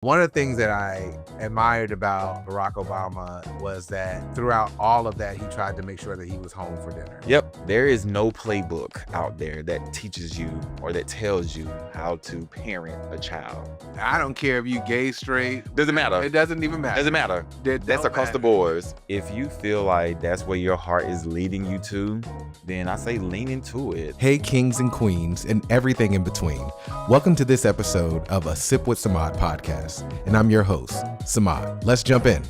One of the things that I admired about Barack Obama was that throughout all of that, he tried to make sure that he was home for dinner. Yep, there is no playbook out there that teaches you or that tells you how to parent a child. I don't care if you gay, straight. Doesn't matter. It doesn't even matter. Doesn't matter. It That's don't across the matter. board. If you feel like that's where your heart is leading you to, then I say lean into it. Hey, kings and queens, and everything in between. Welcome to this episode of a Sip with Samad podcast, and I'm your host, Samad. Let's jump in.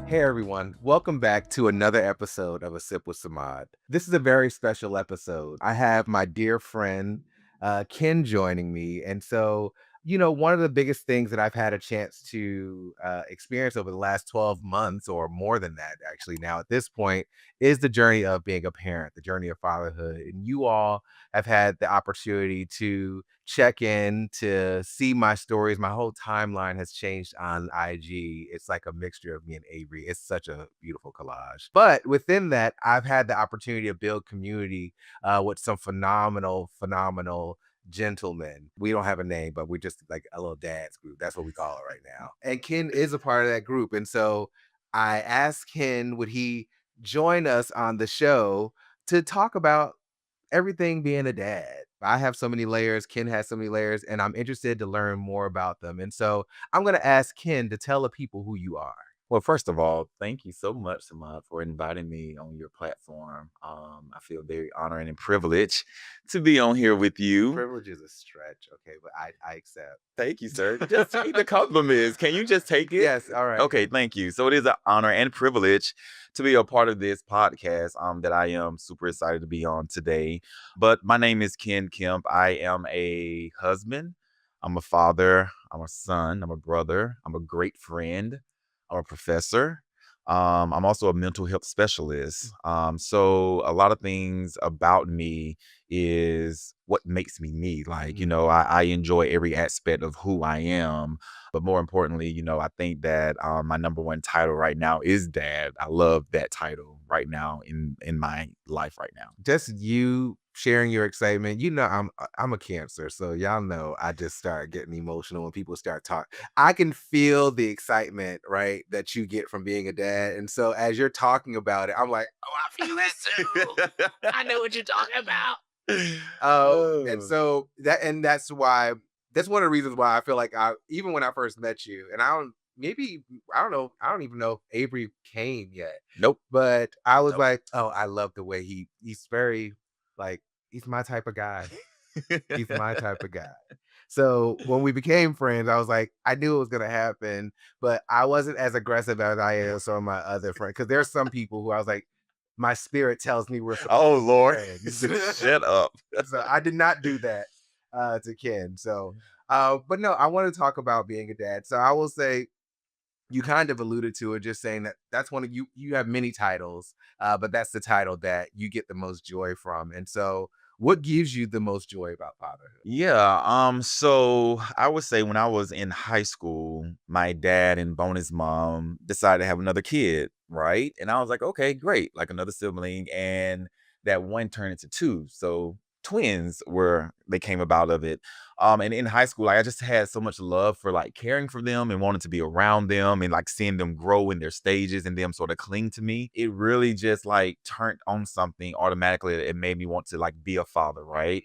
Hey everyone, welcome back to another episode of A Sip with Samad. This is a very special episode. I have my dear friend Ken joining me. And so, one of the biggest things that I've had a chance to experience over the last 12 months or more than that, actually, now at this point, is the journey of being a parent, the journey of fatherhood. And you all have had the opportunity to check in, to see my stories. My whole timeline has changed on IG. It's like a mixture of me and Avery. It's such a beautiful collage. But within that, I've had the opportunity to build community with some phenomenal gentlemen. We don't have a name, but we're just like a little dad's group. That's what we call it right now. And Ken is a part of that group. And so I asked Ken, would he join us on the show to talk about everything being a dad? I have so many layers, Ken has so many layers, and I'm interested to learn more about them. And so I'm going to ask Ken to tell the people who you are. Well, first of all, thank you so much, Samad, for inviting me on your platform. I feel very honored and privileged to be on here with you. Privilege is a stretch, okay, but I accept. Thank you, sir. Just take the compliments. Can you just take it? Yes, all right. Okay, thank you. So it is an honor and privilege to be a part of this podcast that I am super excited to be on today. But my name is Ken Kemp. I am a husband. I'm a father. I'm a son. I'm a brother. I'm a great friend. I'm a professor. I'm also a mental health specialist. So a lot of things about me is what makes me me. Like, I enjoy every aspect of who I am. But more importantly, I think that my number one title right now is dad. I love that title right now in my life right now. Just you sharing your excitement. I'm a Cancer, so y'all know I just start getting emotional when people start talking. I can feel the excitement, right, that you get from being a dad. And so as you're talking about it, I'm like, oh, I feel this too. I know what you're talking about. And that's why that's one of the reasons why I feel like even when I first met you, and I don't know, I don't even know if Avery came yet. Nope. But I was like, oh, I love the way he's very like, he's my type of guy. He's my type of guy. So when we became friends, I was like, I knew it was gonna happen, but I wasn't as aggressive as I am some of my other friends. Because there's some people who I was like, my spirit tells me we're Oh Lord, friends. shut up. So I did not do that to Ken. So, but no, I want to talk about being a dad. So I will say, you kind of alluded to it, just saying that that's one of you have many titles, but that's the title that you get the most joy from. And so what gives you the most joy about fatherhood? Yeah, so I would say when I was in high school, my dad and bonus mom decided to have another kid, right? And I was like, okay, great, like another sibling, and that one turned into two. So they came about of it. And in high school, like, I just had so much love for like caring for them and wanted to be around them and like seeing them grow in their stages and them sort of cling to me. It really just like turned on something automatically. It made me want to like be a father, right?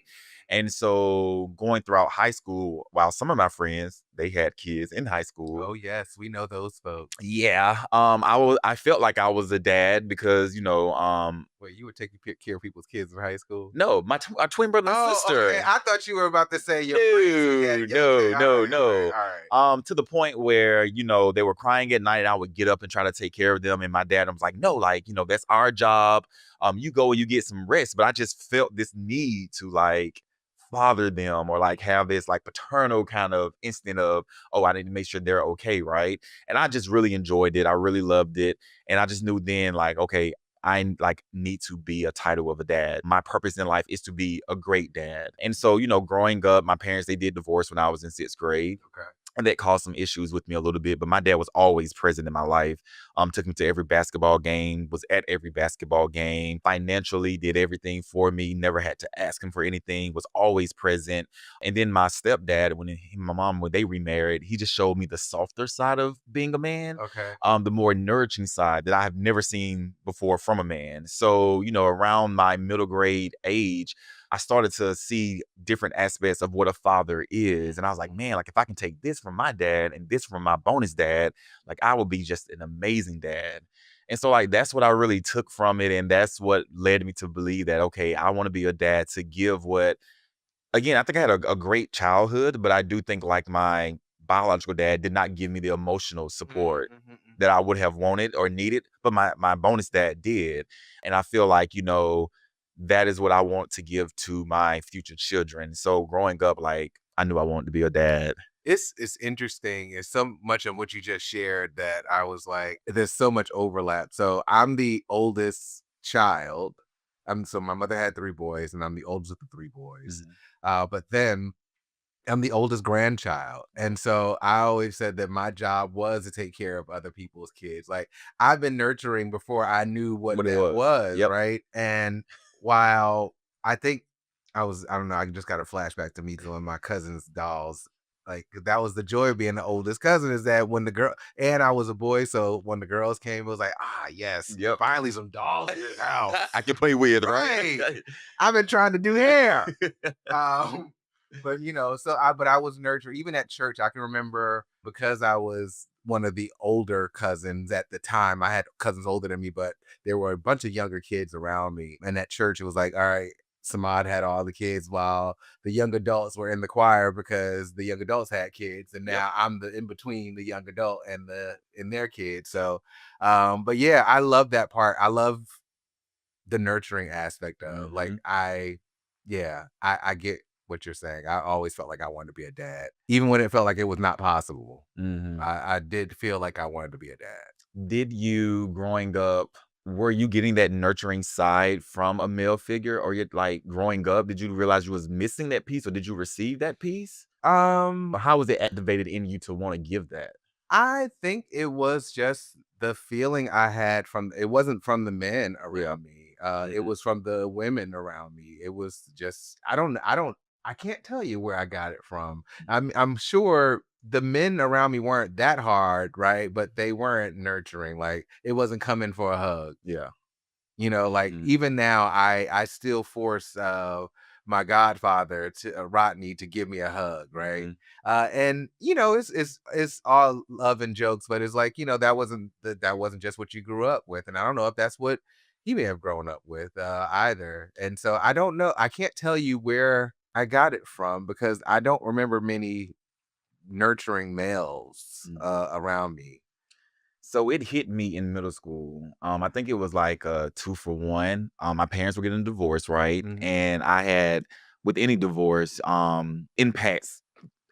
And so going throughout high school, while some of my friends, they had kids in high school. Oh yes, we know those folks. Yeah. I felt like I was a dad because, Wait, you were taking care of people's kids in high school? no, our twin brother and sister. Okay. I thought you were about to say your friends. No, Okay. no, All no. right. To the point where, they were crying at night and I would get up and try to take care of them. And my dad was like, no, like, that's our job. You go and you get some rest. But I just felt this need to like father them or like have this like paternal kind of instinct of, oh, I need to make sure they're okay, right? And I just really enjoyed it. I really loved it. And I just knew then like, okay, I like need to be a title of a dad. My purpose in life is to be a great dad. And so, growing up, my parents, they did divorce when I was in 6th grade. Okay. and that caused some issues with me a little bit. But my dad was always present in my life. Took me to every basketball game, was at every basketball game, financially did everything for me, never had to ask him for anything, was always present. And then my stepdad, my mom, when they remarried, he just showed me the softer side of being a man, Okay. the more nurturing side that I have never seen before from a man. So, around my middle grade age, I started to see different aspects of what a father is. And I was like, man, like if I can take this from my dad and this from my bonus dad, like I will be just an amazing dad. And so like that's what I really took from it. And that's what led me to believe that, okay, I want to be a dad to give what, again, I think I had a great childhood, but I do think like my biological dad did not give me the emotional support that I would have wanted or needed, but my bonus dad did. And I feel like, that is what I want to give to my future children. So growing up, like I knew I wanted to be a dad. It's interesting. It's so much of what you just shared that I was like, there's so much overlap. So I'm the oldest child. So my mother had 3 boys, and I'm the oldest of the 3 boys. Mhm. But then I'm the oldest grandchild. And so I always said that my job was to take care of other people's kids. Like I've been nurturing before I knew what What it that was. was, Yep. right? And while I think I don't know, I just got a flashback to me doing my cousin's dolls. Like that was the joy of being the oldest cousin, is that when the girl, and I was a boy, so when the girls came, it was like, yes, Yep. finally some dolls in the house. I can play with, Right. right? I've been trying to do hair. Um, but but I was nurtured even at church. I can remember, because I was one of the older cousins at the time. I had cousins older than me, but there were a bunch of younger kids around me. And at church, it was like, all right, Samad had all the kids while the young adults were in the choir, because the young adults had kids. And Yep. now I'm the in between the young adult and their kids. So but yeah, I love that part. I love the nurturing aspect of like Mhm. I get what you're saying. I always felt like I wanted to be a dad, even when it felt like it was not possible. Mhm. I did feel like I wanted to be a dad. Did you, growing up, were you getting that nurturing side from a male figure, or you like growing up, did you realize you was missing that piece, or did you receive that piece? Or how was it activated in you to want to give that? I think it was just the feeling I had from it wasn't from the men Yeah. around me. It Mhm. was from the women around me. It was just I can't tell you where I got it from. I'm sure the men around me weren't that hard, right? But they weren't nurturing. Like it wasn't coming for a hug. Yeah. Like Mhm. even now, I still force my godfather to Rodney to give me a hug, right? Mhm. And it's all love and jokes, but it's like that wasn't just what you grew up with, and I don't know if that's what he may have grown up with either. And so I don't know. I can't tell you where I got it from, because I don't remember many nurturing males Mhm. around me. So it hit me in middle school. I think it was like a 2 for 1. My parents were getting a divorce, right? Hmm. And I had, with any divorce, impacts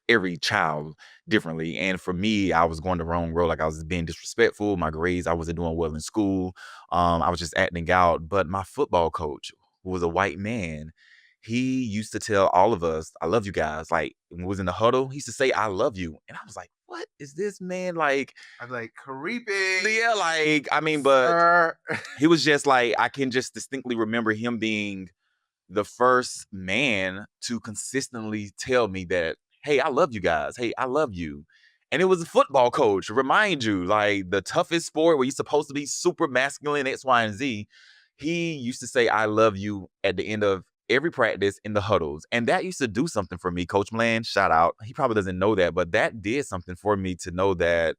every child differently. And for me, I was going the wrong road. Like I was being disrespectful. My grades, I wasn't doing well in school. I was just acting out. But my football coach, who was a white man, he used to tell all of us, I love you guys. Like when we was in the huddle, he used to say, I love you. And I was like, what is this man like? I'm like creepy, Yeah, like, I mean, but sir. he was just like, I can just distinctly remember him being the first man to consistently tell me that, hey, I love you guys. Hey, I love you. And it was a football coach, remind you, like the toughest sport where you're supposed to be super masculine, X, Y, and Z. He used to say, I love you at the end of every practice in the huddles. And that used to do something for me. Coach Bland, shout out. He probably doesn't know that, but that did something for me to know that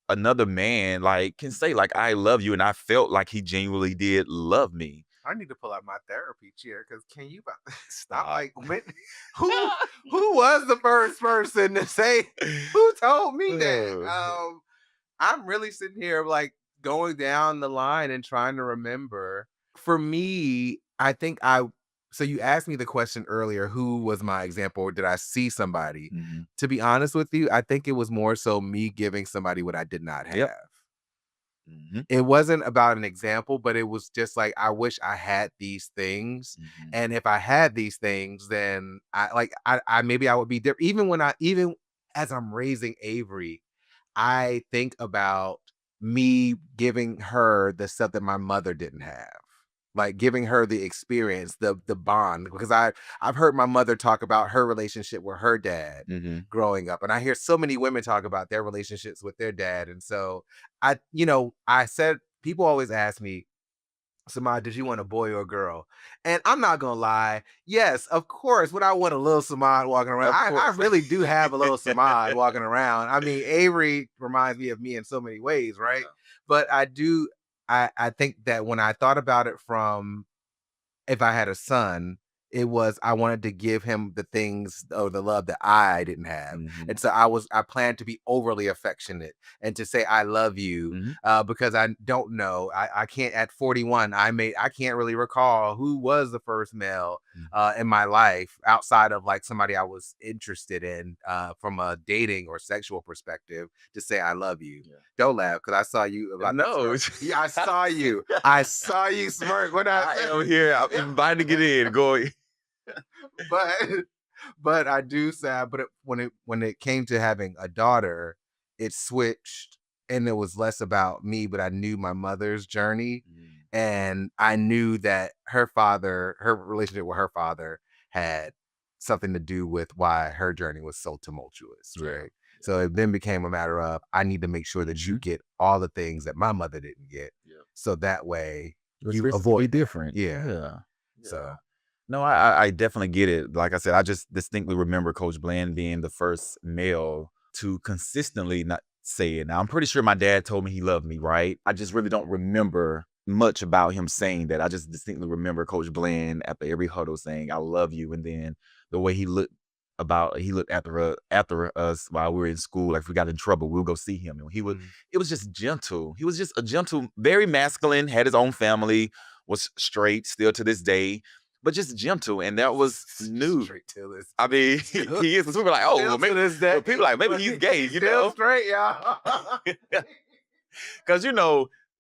another man like can say like I love you, and I felt like he genuinely did love me. I need to pull out my therapy chair, because can you stop? Stop. Like when who who was the first person to say, who told me that? Uh, I'm really sitting here like going down the line and trying to remember. For me, I think so you asked me the question earlier, who was my example, or did I see somebody? mhm. To be honest with you, I think it was more so me giving somebody what I did not Yep. have. Mhm. It wasn't about an example, but it was just like, I wish I had these things. Mhm. And if I had these things, then I maybe I would be different. Even as I'm raising Avery, I think about me giving her the stuff that my mother didn't have. Like giving her the experience, the bond, because I've heard my mother talk about her relationship with her dad Mm-hmm. growing up, and I hear so many women talk about their relationships with their dad, and so I said people always ask me, Samad, did you want a boy or a girl? And I'm not gonna lie. Yes, of course. Would I want a little Samad walking around? Of I course. really do have a little Samad walking around. I mean, Avery reminds me of me in so many ways, right? But I do. I think that when I thought about it from if I had a son, it was I wanted to give him the things or the love that I didn't have. Mm-hmm. And so I planned to be overly affectionate and to say I love you Mm-hmm. because I don't know. I can't at 41, I can't really recall who was the first male in my life outside of like somebody I was interested in from a dating or sexual perspective to say I love you. Yeah. Don't laugh because I saw you about to No. smirk. Yeah, I saw you. I saw you smirk when I I said am here. I'm invited to get in. Go. but but I do say but when it came to having a daughter, it switched and it was less about me, but I knew my mother's journey and I knew that her relationship with her father had something to do with why her journey was so tumultuous, Yeah. right? So it then became a matter of I need to make sure that you get all the things that my mother didn't get. Yeah. So that way You you avoid avoid different. yeah. Yeah. So No, I definitely get it. Like I said, I just distinctly remember Coach Bland being the first male to consistently not say it. Now, I'm pretty sure my dad told me he loved me, right? I just really don't remember much about him saying that. I just distinctly remember Coach Bland after every huddle saying, I love you. And then the way he looked after us while we were in school. Like if we got in trouble, we'll go see him. And it was just gentle. He was just a gentle, very masculine, had his own family, was straight still to this day, but just gentle. And that was new. straight to this. I mean, he is. So we're like, oh, well, Still to maybe, this day. well, people like, maybe he's gay, you Still know? straight, y'all. Because,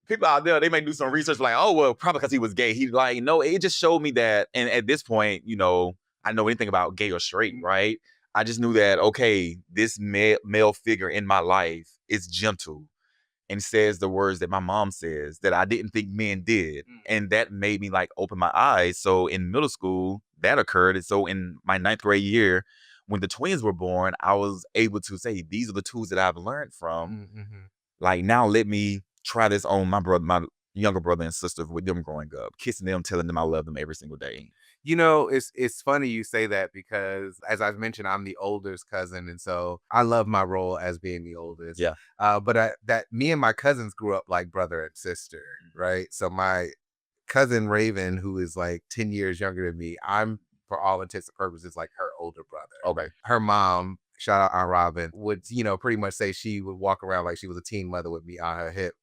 people out there, they may do some research like, oh, well, probably because he was gay. He's like, no, it just showed me that. And at this point, I know anything about gay or straight, right? I just knew that, okay, this male figure in my life is gentle and says the words that my mom says that I didn't think men did. And that made me like open my eyes. So in middle school, that occurred. And so in my 9th grade year, when the twins were born, I was able to say, these are the tools that I've learned from. Like, now let me try this on my younger brother and sister with them growing up, kissing them, telling them I love them every single day. It's funny you say that because as I've mentioned, I'm the oldest cousin, and so I love my role as being the oldest. Yeah. But that me and my cousins grew up like brother and sister, right? So my cousin Raven, who is like 10 years younger than me, I'm for all intents and purposes like her older brother. Okay. Her mom, shout out Aunt Robin, would pretty much say she would walk around like she was a teen mother with me on her hip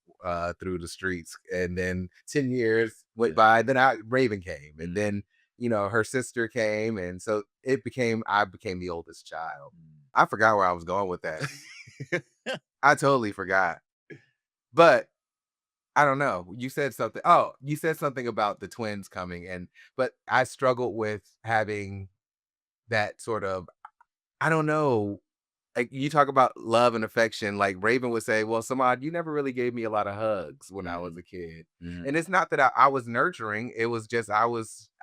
through the streets. And then 10 years went by, then Raven came, and then her sister came, and so I became the oldest child. I forgot where I was going with that. I totally forgot. But I don't know. You said something. Oh, you said something about the twins coming, but I struggled with having that sort of, I don't know. Like you talk about love and affection, like Raven would say, well, Samad, you never really gave me a lot of hugs when I was a kid. And it's not that I was nurturing. It was just, I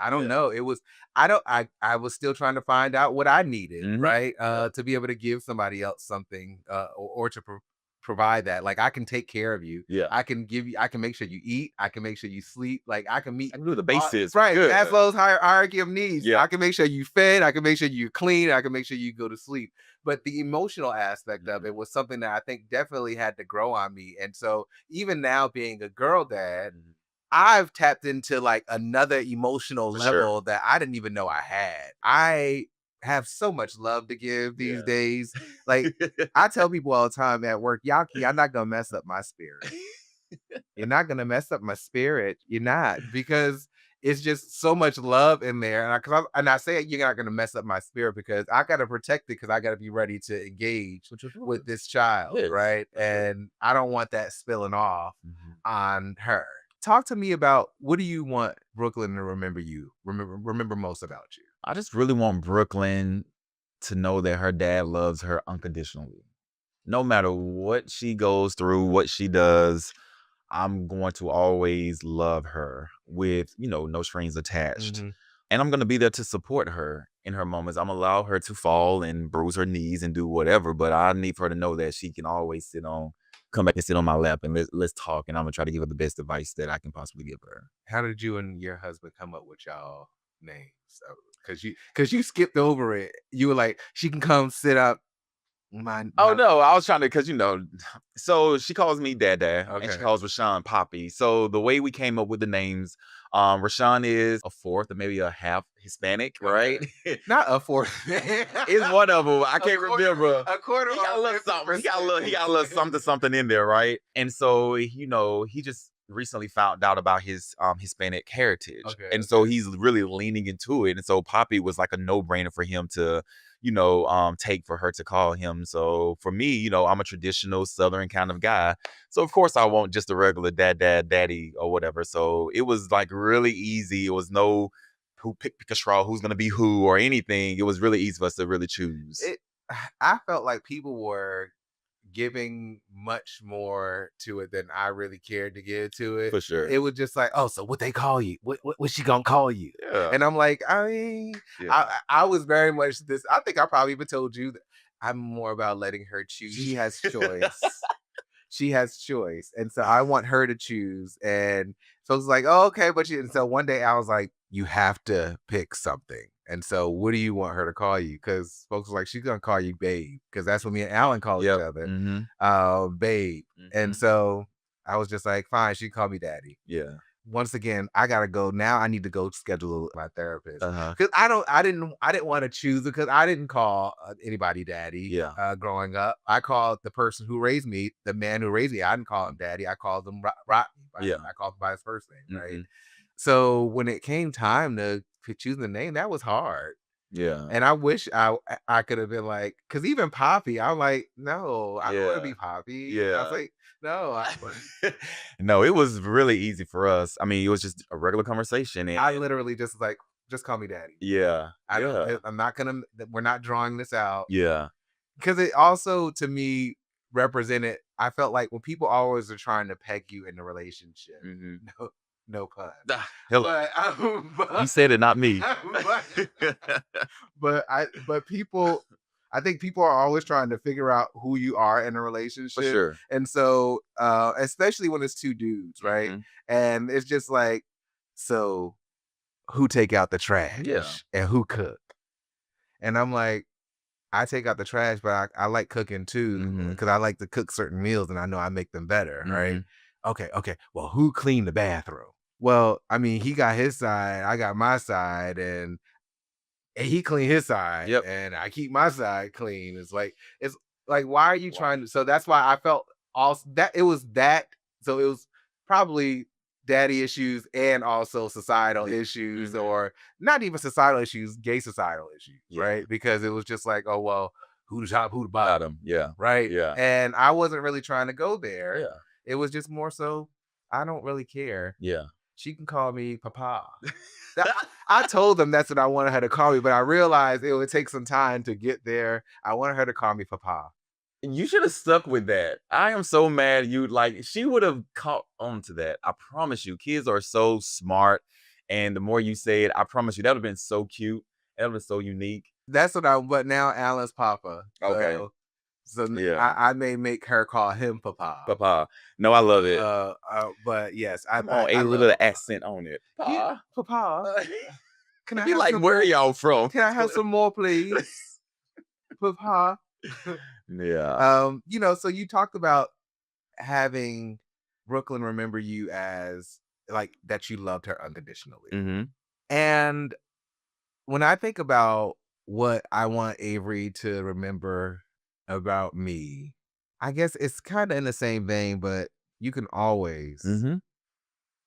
don't know. It was, I was still trying to find out what I needed, right? To be able to give somebody else something, or to provide that. Like I can take care of you. Yeah. I can make sure you eat. I can make sure you sleep. Like I can meet. I can do the basics. Right. Good. Maslow's hierarchy of needs. Yeah. I can make sure you fed. I can make sure you clean. I can make sure you go to sleep. But the emotional aspect of it was something that I think definitely had to grow on me. And so even now being a girl dad, I've tapped into like another emotional level that I didn't even know I had. I have so much love to give these days. Like I tell people all the time at work, y'all not gonna mess up my spirit. You're not gonna mess up my spirit. You're not, because it's just so much love in there. And I say you're not gonna mess up my spirit because I gotta protect it because I gotta be ready to engage with this child, right? And I don't want that spilling off on her. Talk to me about what do you want Brooklyn to remember most about you? I just really want Brooklyn to know that her dad loves her unconditionally. No matter what she goes through, what she does, I'm going to always love her with, no strings attached. Mhm. And I'm going to be there to support her in her moments. I'm allow her to fall and bruise her knees and do whatever, but I need for her to know that she can always come back and sit on my lap and let's talk. And I'm going to try to give her the best advice that I can possibly give her. How did you and your husband come up with y'all names? Because you skipped over it. You were like, she can come sit up. Oh no, I was trying to because so she calls me Dada and she Okay. calls Rashawn Poppy. So the way we came up with the names, Rashawn is a fourth or maybe a half Hispanic, right? Not a fourth. It's one of them. I can't remember. A quarter. He got a or little something. He got a 50%. little something in there, right? And so he just recently found out about his Hispanic heritage, Okay, and so he's really leaning into it. And so Poppy was like a no brainer for him to take for her to call him. So for me, I'm a traditional Southern kind of guy. So of course I want just a regular daddy or whatever. So it was like really easy. It was no who pick a straw, who's gonna be who or anything. It was really easy for us to really choose. I felt like people were giving much more to it than I really cared to give to it. For sure. It was just like, oh, so what they call you? What she gonna call you? Yeah. And I'm like, I mean, Yeah. I was very much this. I think I probably even told you that I'm more about letting her choose. She has choice. She has choice. And so I want her to choose. And so it's like, oh, okay. And so one day I was like, you have to pick something. And so what do you want her to call you? Because folks were like, she's going to call you babe. Because that's what me and Alan call Yep. each other. Babe. And Mhm. so I was just like, fine, she call me daddy. Yeah. Once again, I gotta go now. I need to go schedule my therapist Uh-huh. because I didn't want to choose because I didn't call anybody daddy. Yeah. Growing up, I called the person who raised me, the man who raised me. I didn't call him daddy. I called him Rodney. Yeah. I called him by his first name, right? Mhm. So when it came time to choose the name, that was hard. Yeah. And I wish I could have been like, because even Poppy, I'm like, no, I don't want to be Poppy. I was Yeah. like, no, No, it was really easy for us. I mean, it was just a regular conversation. And I literally just like, just call me daddy. yeah. I Yeah. don't. I'm not gonna. We're not drawing this out Yeah. because it also, to me, represented. I felt like when people always are trying to peg you in a relationship. Mhm. No pun. Hello. But You said it, not me. but people, I think people are always trying to figure out who you are in a relationship. For sure. And so, especially when it's two dudes, right? Mhm. And it's just like, so who take out the trash? Yeah. And who cook? And I'm like, I take out the trash, but I like cooking too Mhm. because I like to cook certain meals and I know I make them better, right? Mhm. Okay. Well, who cleaned the bathroom? Well, I mean, he got his side, I got my side, and he cleaned his side, Yep. and I keep my side clean. It's like, why are you trying to? So that's why I felt also that it was that. So it was probably daddy issues and also societal issues, Mhm. or not even societal issues, gay societal issues, Yeah. right? Because it was just like, oh well, who the top, who the bottom, Got him. Yeah. right? Yeah. And I wasn't really trying to go there. Yeah. It was just more so, I don't really care. Yeah. She can call me Papa. I told them that's what I wanted her to call me, but I realized it would take some time to get there. I wanted her to call me Papa. You should have stuck with that. I am so mad she would have caught on to that. I promise you. Kids are so smart. And the more you say it, I promise you, that would have been so cute. That would have been so unique. But now Alan's Papa. Okay. So Yeah. I may make her call him Papa. Papa. No, I love it. But yes, Come on, a little accent on it. Yeah, Papa. Can I Be have like, some where are more? y'all from? Can I have some more, please? Papa. Yeah. So you talked about having Brooklyn remember you as like that you loved her unconditionally. Mm-hmm. And when I think about what I want Avery to remember about me, I guess it's kind of in the same vein, but you can Mm-hmm.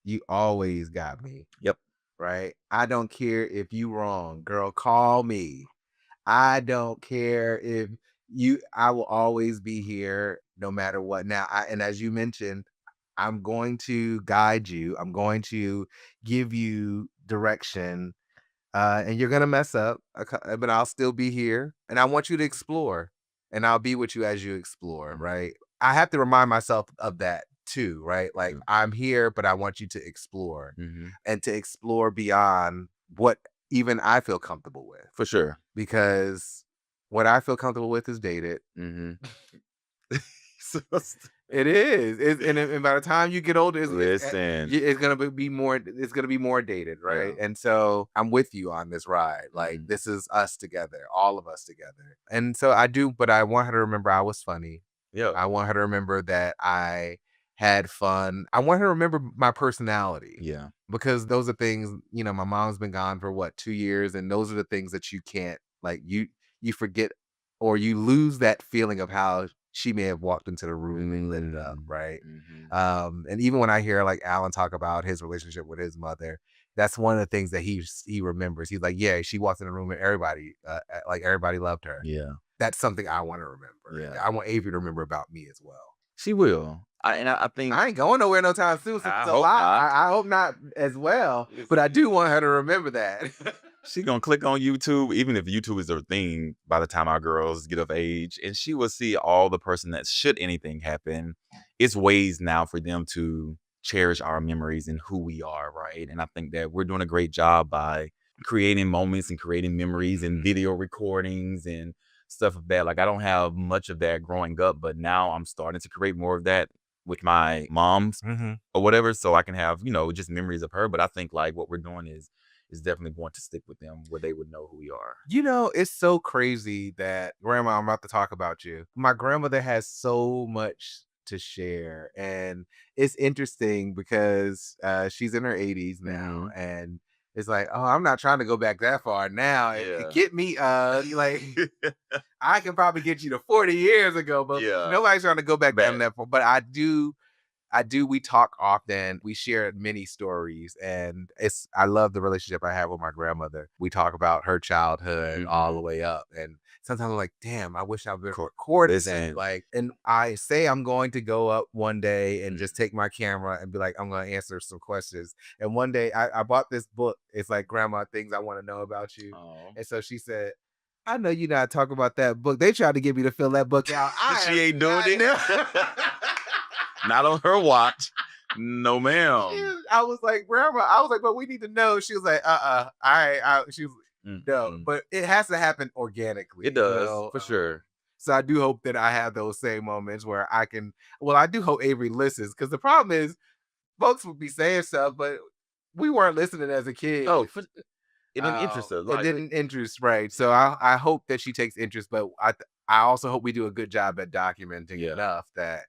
you always got me, Yep. right? I don't care if you wrong, girl, call me. I don't care if I will always be here no matter what. Now, and as you mentioned, I'm going to guide you. I'm going to give you direction and you're gonna mess up, but I'll still be here, and I want you to explore, and I'll be with you as you explore, Mhm. right? I have to remind myself of that too, right? Like Yeah. I'm here, but I want you to explore, Mhm. and to explore beyond what even I feel comfortable with, For sure. because what I feel comfortable with is dated. Mhm. So It is. And by the time you get older, listen. it's gonna be more. It's gonna be more dated, right? Yeah. And so I'm with you on this ride. Like Mhm. this is us together, all of us together. And so I do, but I want her to remember I was funny. Yeah. I want her to remember that I had fun. I want her to remember my personality, Yeah. because those are things. My mom's been gone for what, 2 years, and those are the things that you can't, like, you forget, or you lose that feeling of how she may have walked into the room and lit it up, Mhm. right? Mhm. And even when I hear like Alan talk about his relationship with his mother, that's one of the things that he remembers. He's like, yeah, she walked in the room and everybody, like everybody loved her. Yeah. That's something I want to remember. Yeah. I want Avery to remember about me as well. She will. I think I ain't going nowhere no time soon. So I it's a hope lot. not. I hope not as well, but I do want her to remember that. She gonna click on YouTube, even if YouTube is her thing by the time our girls get of age, and she will see all the person that should anything happen. It's ways now for them to cherish our memories and who we are, right? And I think that we're doing a great job by creating moments and creating memories and video recordings and stuff of that. Like I don't have much of that growing up, but now I'm starting to create more of that with my mom's hmm or whatever, so I can have, just memories of her. But I think like what we're doing is definitely going to stick with them where they would know who we are. It's so crazy that, Grandma, I'm about to talk about you. My grandmother has so much to share. And it's interesting because she's in her 80s now. Mhm. And it's like, oh, I'm not trying to go back that far now. Yeah. Get me, like, I can probably get you to 40 years ago, but Yeah. nobody's trying to go back Back. down that far. But we talk often. We share many stories, and I love the relationship I have with my grandmother. We talk about her childhood all the Mhm. way up. And sometimes I'm like, damn, I wish I would have Cool. recorded that. Listen. Like, and I say I'm going to go up one day and Mm. just take my camera and be like, I'm going to answer some questions. And one day I bought this book. It's like, Grandma, Things I Want to Know About You. Oh. And so she said, I know you're not talking about that book. They tried to get me to fill that book out. She ain't doing it. Not Not on her watch. No, ma'am. I was like, Grandma, I was like, but we need to know. She was like, she was no, Mm. but it has to happen organically. It does, for sure. So I do hope that I have those same moments where I can, well, I do hope Avery listens, because the problem is folks would be saying stuff, but we weren't listening as a kid. Oh, it didn't interest us. It Like, didn't interest, right? So I hope that she takes interest, but I also hope we do a good job at documenting Yeah. enough that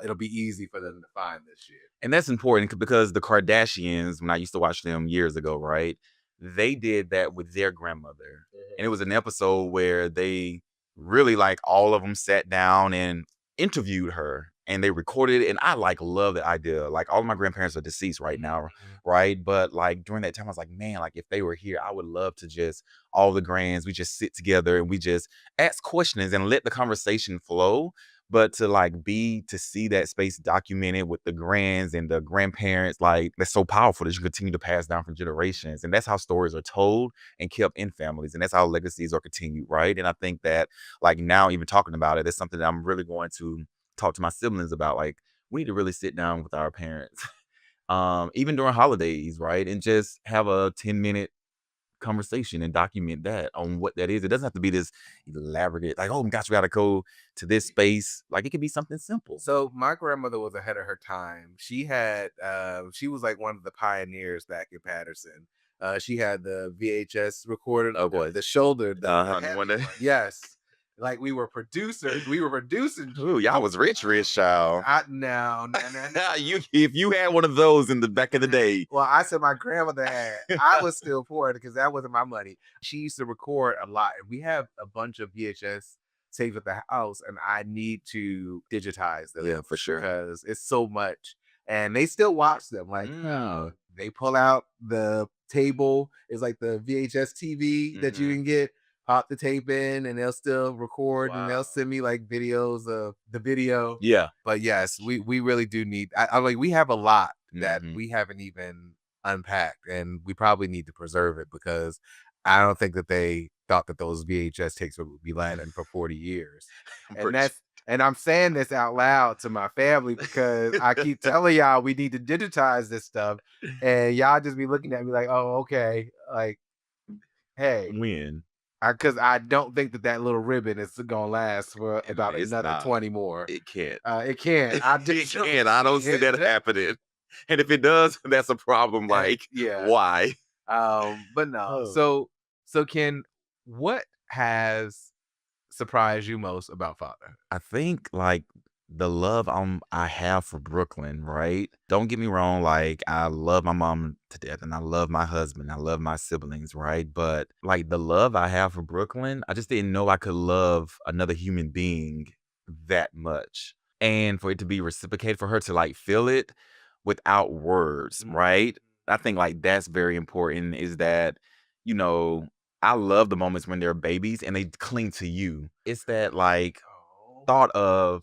it'll be easy for them to find this shit. and that's important because the Kardashians, when I used to watch them years ago, right? They did that with their grandmother. And it was an episode where they really like all of them sat down and interviewed her and they recorded it. And I like love that idea. Like all of my grandparents are deceased right now, right? But like during that time, I was like, man, like if they were here, I would love to just all the grands, we just sit together and we just ask questions and let the conversation flow. But to see that space documented with the grands and the grandparents, like that's so powerful that you continue to pass down for generations. And that's how stories are told and kept in families. And that's how legacies are continued, right? And I think that like now, even talking about it, it's something that I'm really going to talk to my siblings about. Like, we need to really sit down with our parents. Even during holidays, right? And just have a 10-minute conversation and document that on what that is. It doesn't have to be this elaborate, like, oh my gosh, we gotta go to this space. Like it could be something simple. So my grandmother was ahead of her time. She was like one of the pioneers back in Patterson. She had the VHS recorder, Oh boy. the shoulder, the heavy One day. one. Yes. Like we were producers, we were producing. Ooh, y'all was rich, child. No, no, no, no. If you had one of those in the back of the day. Well, I said my grandmother had. I was still poor because that wasn't my money. She used to record a lot, and we have a bunch of VHS tapes at the house, and I need to digitize them. Yeah, for sure. Because it's so much, and they still watch them. Like they pull out the table. It's like the VHS TV that you can get. Pop the tape in, and they'll still record, and they'll send me like videos of the video. Yeah. But yes, we really do need. I like we have a lot that Mhm. we haven't even unpacked, and we probably need to preserve it because I don't think that they thought that those VHS tapes would be landing for 40 years. I'm And pretty that's and I'm saying this out loud to my family because I keep telling y'all we need to digitize this stuff, and y'all just be looking at me like, "Oh, okay." Like, hey, when. because I don't think that that little ribbon is gonna last for And about it's another not. 20 more. It can't. It can't. I It just don't can't. I don't see that it. happening. And if it does, that's a problem. Like, Yeah. why? But no. Oh. So Ken, what has surprised you most about fatherhood? I think like the love I have for Brooklyn, right? Don't get me wrong, like I love my mom to death and I love my husband, I love my siblings, right? But like the love I have for Brooklyn, I just didn't know I could love another human being that much. And for it to be reciprocated, for her to like feel it without words, right? I think like that's very important is that, you know, I love the moments when they're babies and they cling to you. It's that like thought of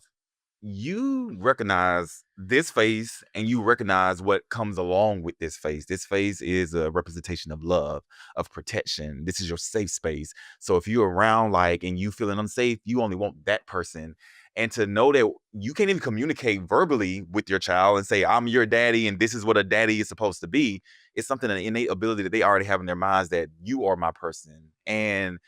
you recognize this face and you recognize what comes along with this face. This face is a representation of love, of protection. This is your safe space. So if you're around like and you feeling unsafe, you only want that person. And to know that you can't even communicate verbally with your child and say, I'm your daddy and this is what a daddy is supposed to be. It's something, an innate ability that they already have in their minds that you are my person. And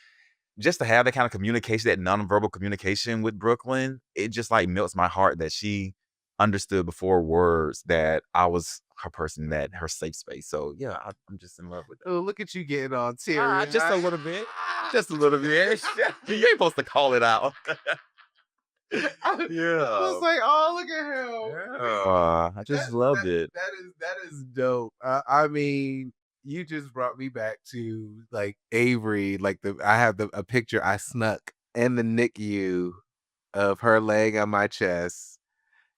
just to have that kind of communication, that nonverbal communication with Brooklyn, it just like melts my heart that she understood before words that I was her person, that her safe space. So yeah, I'm just in love with that. Oh, look at you getting all teary. Just a little bit. Just a little bit. You ain't supposed to call it out. I Yeah. was like, oh, look at him. I just loved it. That is dope. I mean, you just brought me back to like Avery. Like I have a picture I snuck in the NICU of her laying on my chest,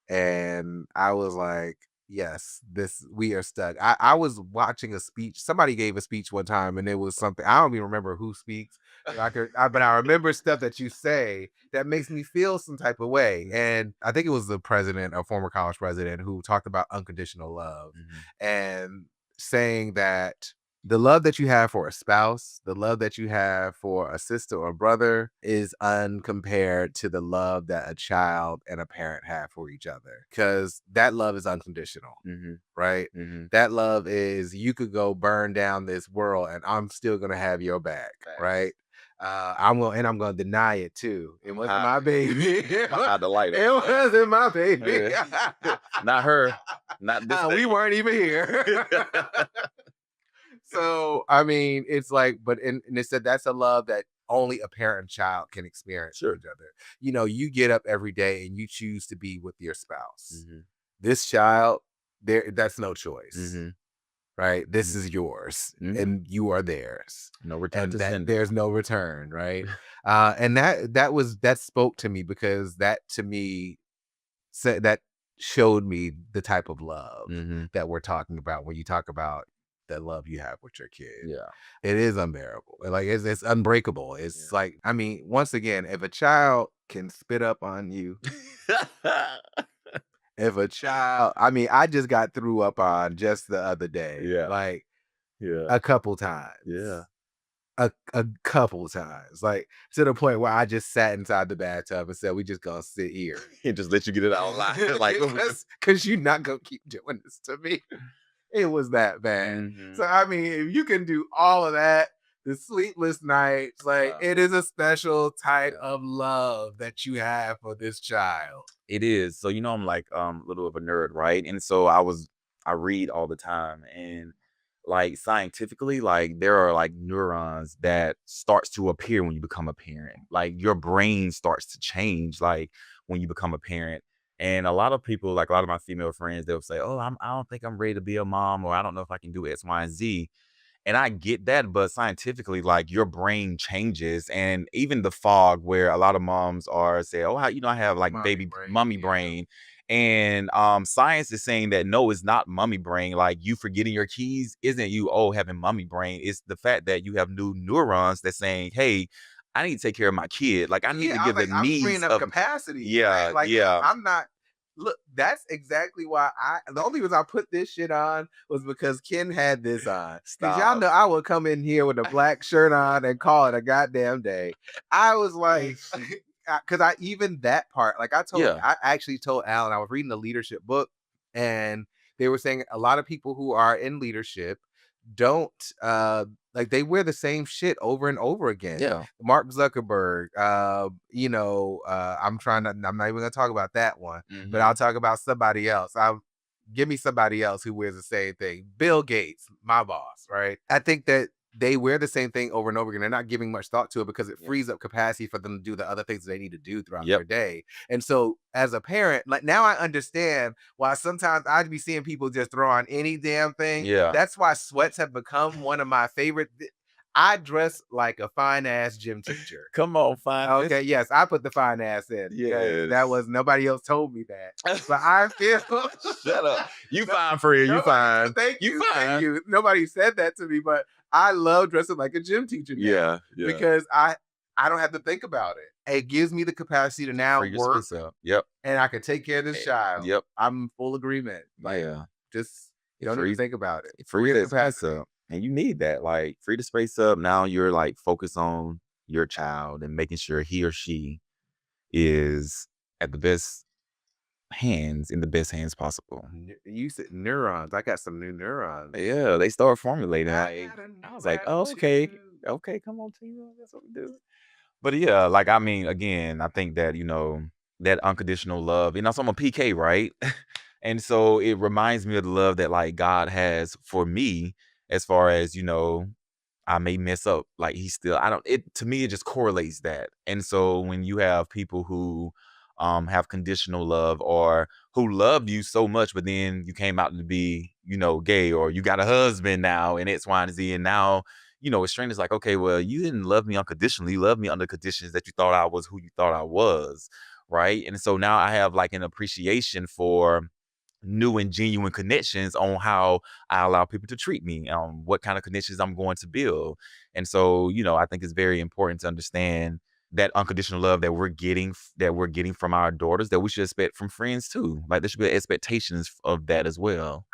and I was like, yes, this we are stuck. I was watching a speech. Somebody gave a speech one time, and it was something I don't even remember who speaks. But I remember stuff that you say that makes me feel some type of way. And I think it was the president, a former college president, who talked about unconditional love and saying that the love that you have for a spouse, the love that you have for a sister or brother is uncompared to the love that a child and a parent have for each other. Because that love is unconditional, right? That love is you could go burn down this world and I'm still gonna have your back, right? I'm gonna deny it too. It wasn't my baby. Hide the lighter. It wasn't my baby. Not her. Not this. We weren't even here. So I mean, it's like, but and it said that's a love that only a parent and child can experience with each other. You know, you get up every day and you choose to be with your spouse. This child, that's no choice. Right? This is yours and you are theirs. No return to sender. There's no return, right? And that spoke to me because that to me said that showed me the type of love that we're talking about when you talk about the love you have with your kid. Yeah. It is unbearable. Like it's unbreakable. It's like, I mean, once again, if a child can spit up on you, if a child, I mean, I just got threw up on just the other day. Like a couple times. A couple times. Like to the point where I just sat inside the bathtub and said, we just gonna sit here. And just let you get it out loud. Like because you're not gonna keep doing this to me. It was that bad. So I mean, if you can do all of that, the sleepless nights, like it is a special type of love that you have for this child. It is. So you know, I'm like a little of a nerd, right? And so I read all the time, and like scientifically, like there are like neurons that starts to appear when you become a parent. Like your brain starts to change, like when you become a parent. And a lot of people, like a lot of my female friends, they'll say, "Oh, I don't think I'm ready to be a mom," or "I don't know if I can do X, Y, and Z." And I get that, but scientifically, like your brain changes, and even the fog where a lot of moms are say, "Oh, I have like mommy brain," and science is saying that no, it's not mommy brain. Like you forgetting your keys isn't you having mommy brain. It's the fact that you have new neurons that's saying, "Hey, I need to take care of my kid. Like I need to give the needs I'm freeing up capacity. Yeah, right? Like yeah. I'm not look, that's exactly why the only reason I put this shit on was because Ken had this on. Because y'all Stop. know I would come in here with a black shirt on and call it a goddamn day. I was like, because I even that part, like Yeah. I actually told Alan, I was reading a leadership book, and they were saying a lot of people who are in leadership don't like they wear the same shit over and over again. Yeah. Mark Zuckerberg, I'm not even gonna talk about that one, but I'll Mhm. talk about somebody else. I'll give me somebody else who wears the same thing. Bill Gates, my boss, right? I think that they wear the same thing over and over again. They're not giving much thought to it because it Yeah. frees up capacity for them to do the other things they need to do throughout Yep. their day. And so as a parent, like now I understand why sometimes I'd be seeing people just throw on any damn thing. Yeah. That's why sweats have become one of my favorite. I dress like a fine ass gym teacher. Come on, fine. Okay, yes, I put the fine ass in because Yes. that was nobody else told me that. But I feel Shut up. You fine, Freya. You fine. Thank You you, fine. thank you. Nobody said that to me, but I love dressing like a gym teacher now Yeah. Yeah. because I don't have to think about it. It gives me the capacity to now Free your work space up. Yep. and I can take care of this child. Yep. I'm in full agreement. Like, Yeah. just you don't need to Free think about it. free Free that space capacity. up. And you need that. Like free the space up. Now you're like focused on your child and making sure he or she is at the best hands in the best hands possible. You said neurons. I got some new neurons. Yeah, they start formulating. I I, got a I new was like, oh, okay, attitude. okay, come on, team, that's what we do. But yeah, like I mean, again, I think that that unconditional love, so I'm a PK, right? And so it reminds me of the love that like God has for me, as far as I may mess up. Like he still, I don't. It to me, it just correlates that. And so when you have people who have conditional love or who love you so much, but then you came out to be gay, or you got a husband now and X, Y, and Z, and now it's strange. It's like, okay, well, you didn't love me unconditionally. You loved me under conditions that you thought I was who you thought I was, right? And so now I have like an appreciation for new and genuine connections on how I allow people to treat me, what kind of connections I'm going to build. And so, I think it's very important to understand that unconditional love that we're getting from our daughters, that we should expect from friends too. Like there should be expectations of that as well.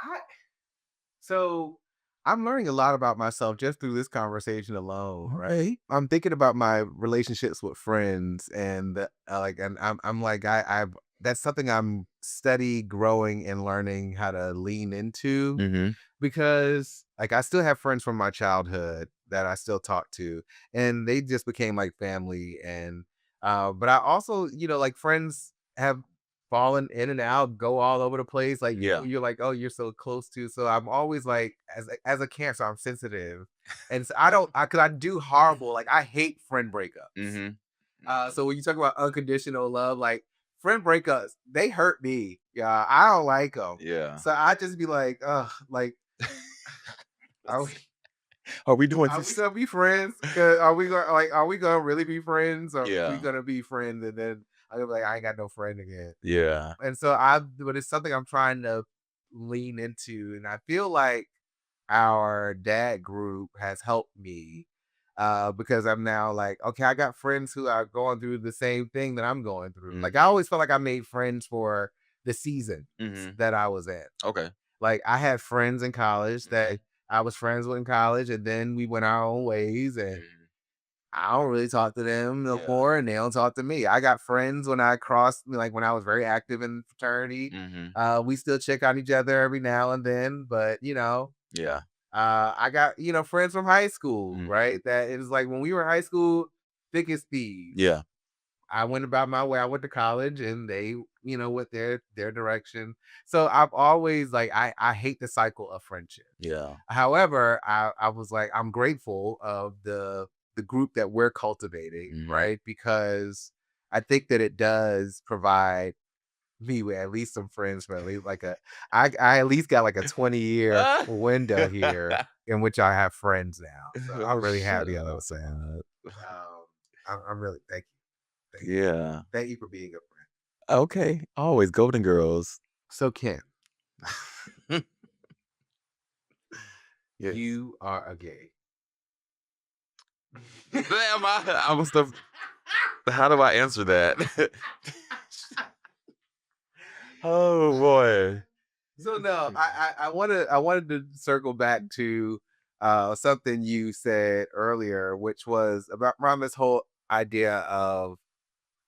So I'm learning a lot about myself just through this conversation alone, All right? right. I'm thinking about my relationships with friends and and I'm like I that's something I'm steady growing and learning how to lean into Mm-hmm. because like I still have friends from my childhood that I still talk to and they just became like family and but I also, like friends have fallen in and out, go all over the place, like Yeah. people you're like, oh, you're so close to. So I'm always like, as a Cancer, I'm sensitive, and so I don't, cause I do horrible. Like I hate friend breakups. Mm-hmm. So when you talk about unconditional love, like friend breakups, they hurt me. Yeah, I don't like them. Yeah. So I just be like, like, are we, Are we doing are we this? gonna be friends? 'Cause are we gonna really be friends, or are we Yeah. gonna be friends and then I'm gonna be like, I ain't got no friend again. Yeah. And so but it's something I'm trying to lean into. And I feel like our dad group has helped me because I'm now like, okay, I got friends who are going through the same thing that I'm going through. Mm-hmm. Like I always felt like I made friends for the season Mm-hmm. that I was in. Okay. Like I had friends in college Mm-hmm. that I was friends with in college, and then we went our own ways and Mm-hmm. I don't really talk to them no Yeah. more, and they don't talk to me. I got friends when I crossed, like when I was very active in fraternity. Mm-hmm. We still check on each other every now and then, but Yeah. I got friends from high school, Mm-hmm. right? That it was like when we were in high school, thick as thieves. Yeah. I went about my way. I went to college, and they, went their direction. So I've always like I hate the cycle of friendship. Yeah. However, I was like, I'm grateful of the group that we're cultivating, Mm-hmm. right? Because I think that it does provide me with at least some friends for at least like I at least got like a 20-year window here in which I have friends now. So I'm really Shut happy I up. was saying. I'm really thank you. Yeah. Thank you for being a friend. Okay. Always golden girls. So Ken, Yes. you are a gay. Damn, I was how do I answer that? Oh boy. So no, I wanted to circle back to something you said earlier, which was about around this whole idea of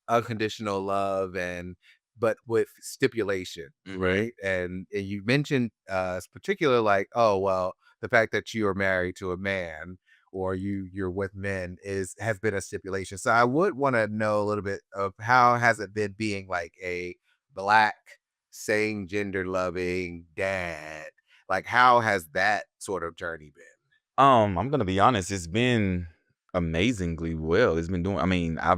unconditional love and but with stipulation, Mhm. right? And you mentioned particular like, oh well, the fact that you are married to a man or you're with men is has been a stipulation. So I would want to know a little bit of how has it been being like a black same gender loving dad? Like how has that sort of journey been? I'm gonna be honest, it's been amazingly well. It's been doing I mean, I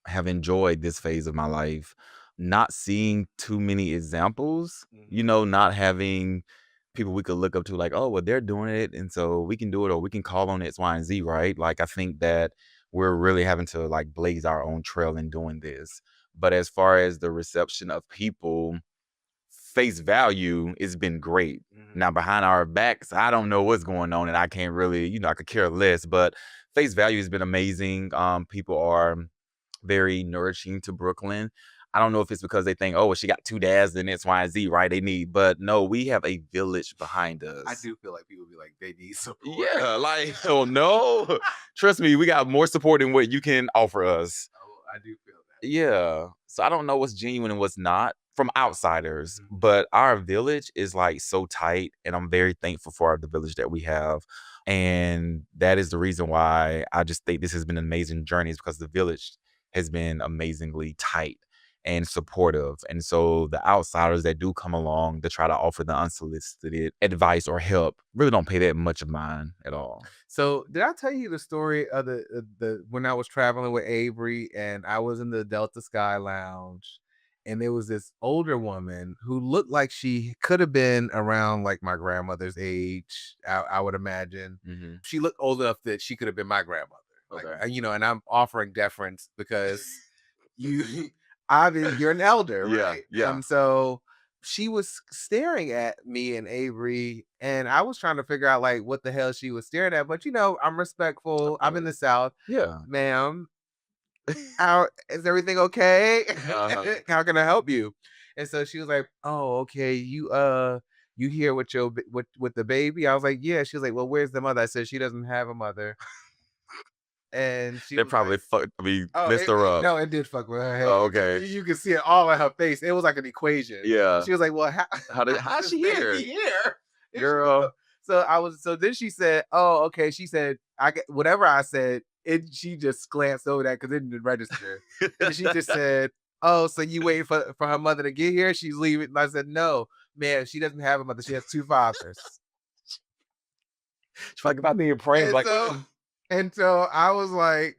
have enjoyed this phase of my life, not seeing too many examples, Mhm. not having people we could look up to like, oh, well, they're doing it, and so we can do it, or we can call on X, Y, and Z, right? Like, I think that we're really having to like blaze our own trail in doing this. But as far as the reception of people, face value, it's been great. Mhm. Now, behind our backs, I don't know what's going on, and I can't really, I could care less. But face value has been amazing. People are very nourishing to Brooklyn. I don't know if it's because they think, oh, well, she got two dads and X, Y, and Z, right? They need, but no, we have a village behind I us. do feel like people be like they need support. Yeah, like, oh no. Trust me, we got more support than what you can offer us. Oh, I do feel Yeah. So I don't know what's genuine and what's not from outsiders, that. but our village is like so tight, and I'm very thankful for the village that we have. And that is the reason why I just think this has been an amazing journey, is because the village has been amazingly tight and supportive. And so the outsiders that do come along to try to offer the unsolicited advice or help really don't pay that much of mine at all. So did I tell you the story of the when I was traveling with Avery and I was in the Delta Sky Lounge and there was this older woman who looked like she could have been around like my grandmother's age, I would imagine. Hmm. She looked old enough that she could have been my grandmother. Like Okay. and I'm offering deference because you obviously you're an elder, Yeah. right? Yeah. And so she was staring at me and Avery, and I was trying to figure out like what the hell she was staring at. But I'm respectful. I'm in the South, Yeah. ma'am. How is everything okay? Uh-huh. How can I help you? And so she was like, "Oh, okay. You here with with the baby?" I was like, "Yeah." She was like, "Well, where's the mother?" I said, "She doesn't have a mother." And she They was like, probably fucked I mean, "Oh, messed her up. no, it did fuck with her head. Oh, okay. You can see it all in her face. It was like an equation." Yeah. She was like, "Well, how, How's this she here? baby here?" And Girl. so then she said, "Oh, okay." She said, "I get whatever I said." She just glanced over that because it didn't register, and then she just said, "Oh, so you waiting for her mother to get here? She's leaving." And I said, "No, man, she doesn't have a mother. She has two fathers." She's like, about being praying, And like, so and so I was like,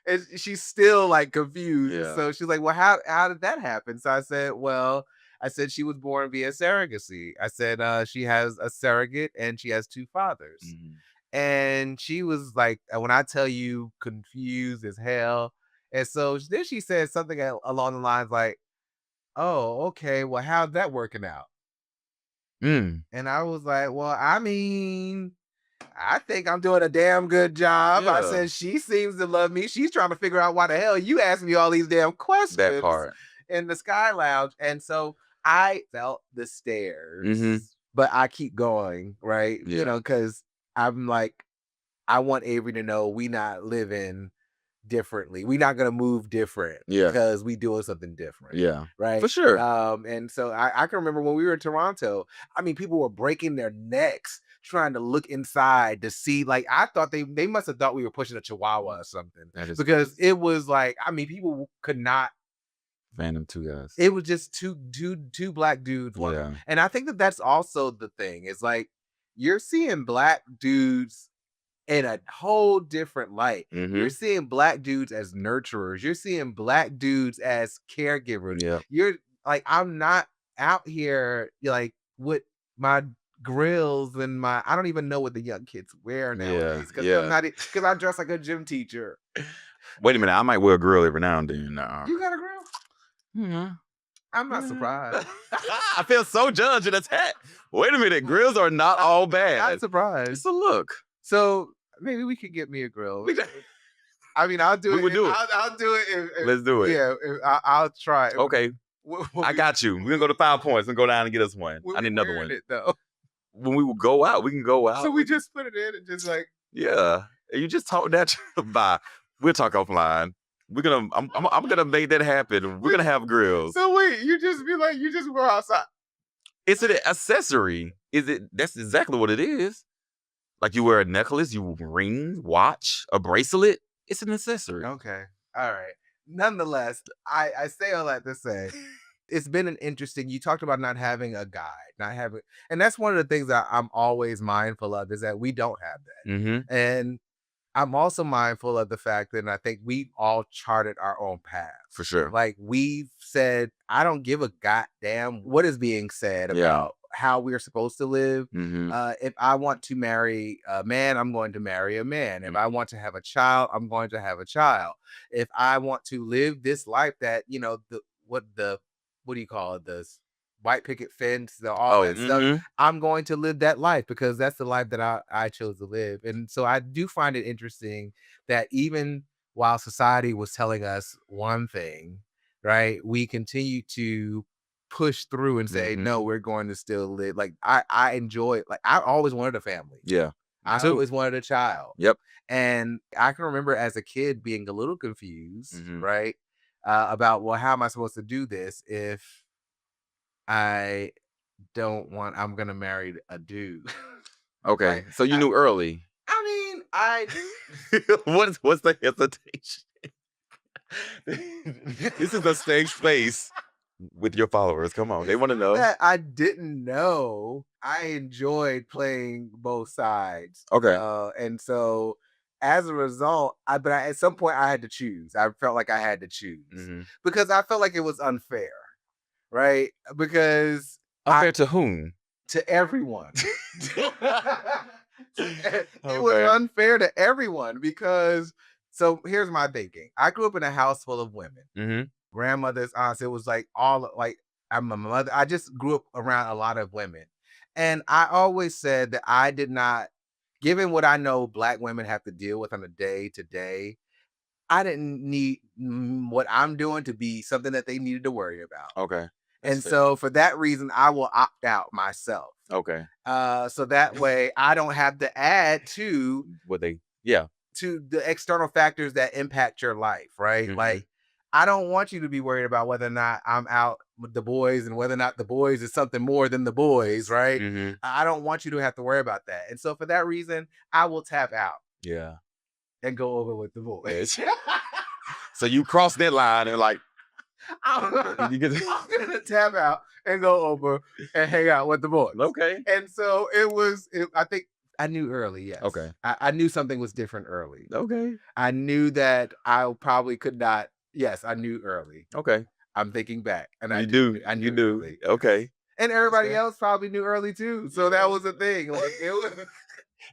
and she's still like confused. And yeah. so she's like, "Well, how did that happen?" So I said, "Well, I said she was born via surrogacy. I said she has a surrogate and she has two fathers." Mhm. And she was like, when I tell you, confused as hell. And so then she said something along the lines like, "Oh, okay. Well, how's that working out?" Mm. And I was like, "Well, I mean, I think I'm doing a damn good job." I Yeah. said, "She seems to love me. She's trying to figure out why the hell you asked me all these damn That questions part. in the Sky Lounge." And so I felt the Mhm. stares, but I keep going, right? Yeah. Because I'm like, I want Avery to know we not living differently. We not gonna move different Yeah. because we doing something different. Yeah. Right. For sure. And so I can remember when we were in Toronto, I mean, people were breaking their necks trying to look inside to see. Like, I thought they must have thought we were pushing a chihuahua or something That is because it was like, I mean, people could not. random two guys. It was just two black dudes. Yeah. And I think that that's also the thing. It's like you're seeing black dudes in a whole different light. You're Mhm. seeing black dudes as nurturers. You're seeing black dudes as caregivers. Yep. You're like, I'm not out here like with my grills and my I don't even know what the young kids wear Yeah. nowadays because I'm Yeah. not because I dress like a gym teacher. Wait a minute, I might wear a grill every now and then. Nah. You got a grill? Yeah. I'm not Yeah. surprised. I feel so judged and attacked. Wait a minute, grills are not all Not bad. surprised. It's a look. So maybe we could get me a grill. We, I mean, I'll do we it. would do it. I'll do it. Let's do it. Yeah, I'll try it. Okay. I got you. We're gonna go to 5 points and go down and get us one. When I we need another wearing one. it though. When we would go out, we can go out. So we just put it in and just like. Yeah. And you just talk that bye. We'll talk offline. I'm gonna make that happen. We're gonna have grills. So wait, you just be like, you just go outside. It's an accessory. That's exactly what it is. Like you wear a necklace, you ring, watch, a bracelet. It's an accessory. Okay. All right. Nonetheless, I say all that to say it's been an interesting. You talked about not having a guide, not having, and that's one of the things that I'm always mindful of is that we don't have that. Mm-hmm. And I'm also mindful of the fact that and I think we've all charted our own path. For sure. Like we've said, I don't give a goddamn what is being said about how we're supposed to live. Mm-hmm. If I want to marry a man, I'm going to marry a man. If I want to have a child, I'm going to have a child. If I want to live this life that, what do you call it? The white picket fence, all that stuff. I'm going to live that life because that's the life that I chose to live. And so I do find it interesting that even while society was telling us one thing, right, we continue to push through and say, no, we're going to still live. Like I enjoy, like I always wanted a family. Yeah. I always wanted a child. Yep. And I can remember as a kid being a little confused, right? About, well, how am I supposed to do this if I'm going to marry a dude. Okay. Like, so you knew early. I mean, I What's the hesitation? This is a safe space with your followers. Come on. They want to know. that I didn't know. I enjoyed playing both sides. Okay. And so as a result, at some point I had to choose. I felt like I had to choose because I felt like it was unfair. Right? Because unfair to whom? To everyone. It was unfair to everyone because, so here's my thinking. I grew up in a house full of women. Grandmothers, aunts, it was like I'm a mother. I just grew up around a lot of women. And I always said that I did not, given what I know Black women have to deal with on a day to day, I didn't need what I'm doing to be something that they needed to worry about. Okay. And so for that reason, I will opt out myself. Okay. So that way I don't have to add to to the external factors that impact your life, right? Like I don't want you to be worried about whether or not I'm out with the boys and whether or not the boys is something more than the boys, right? I don't want you to have to worry about that. And so for that reason, I will tap out. Yeah. And go over with the boys. So you cross that line and like, I'm gonna tap out and go over and hang out with the boys. Okay. And so I think I knew early, yes. Okay. I knew something was different early. Okay. I knew that I probably could not. Yes, I knew early. Okay. I'm thinking back. And I knew early. Okay. And everybody else probably knew early too. So that was the thing. Like it was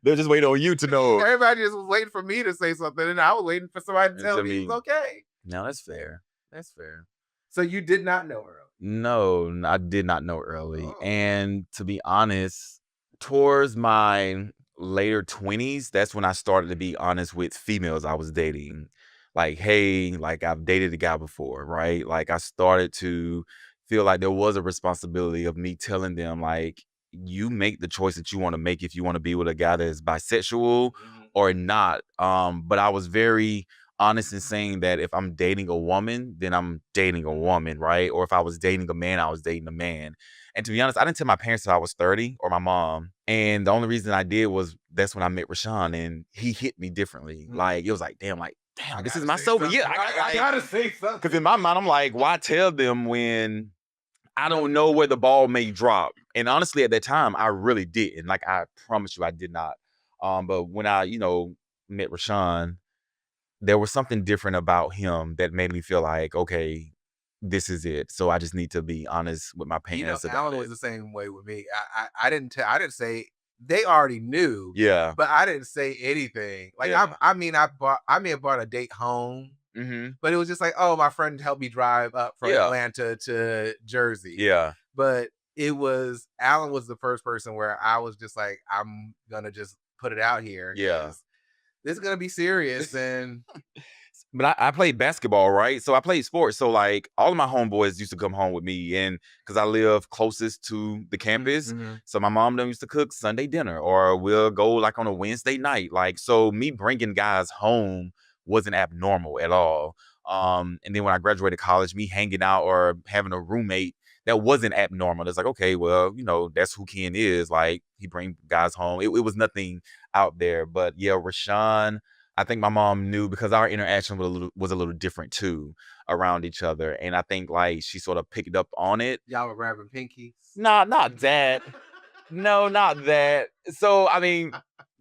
they're just waiting on you to know. Everybody just was waiting for me to say something, and I was waiting for somebody to tell me it's okay. No, that's fair. That's fair. So you did not know early? No, I did not know early. Oh. And to be honest, towards my later 20s, that's when I started to be honest with females I was dating. Like, hey, like I've dated a guy before, right? Like I started to feel like there was a responsibility of me telling them, like, you make the choice that you want to make if you want to be with a guy that is bisexual or not. But I was very honest in saying that if I'm dating a woman, then I'm dating a woman, right? Or if I was dating a man, I was dating a man. And to be honest, I didn't tell my parents till I was 30 or my mom. And the only reason I did was that's when I met Rashawn and he hit me differently. Like, it was like, damn, this is my soul. Yeah, I gotta say something. Because in my mind, I'm like, why tell them when I don't know where the ball may drop? And honestly, at that time, I really didn't. Like, I promise you, I did not. But when I, met Rashawn, there was something different about him that made me feel like, okay, this is it. So I just need to be honest with my parents about Alan it. was the same way with me. I didn't say, they already knew. Yeah. But I didn't say anything. Like, yeah. I may have bought a date home. But it was just like, oh, my friend helped me drive up from Atlanta to Jersey. Yeah. But Alan was the first person where I was just like, I'm going to just put it out here. Yeah. This is going to be serious. And But I played basketball, right? So I played sports. So like all of my homeboys used to come home with me, and because I live closest to the campus, Mm-hmm. so my mom them used to cook Sunday dinner, or we'll go like on a Wednesday night. Like so, me bringing guys home wasn't abnormal at all. And then when I graduated college, me hanging out or having a roommate that wasn't abnormal. It's like, okay, well, that's who Ken is. Like he bring guys home. It was nothing out there. But yeah, Rashawn. I think my mom knew because our interaction was a little different too around each other. And I think like she sort of picked up on it. Y'all were grabbing pinkies. Nah, not that. No, not that. So I mean,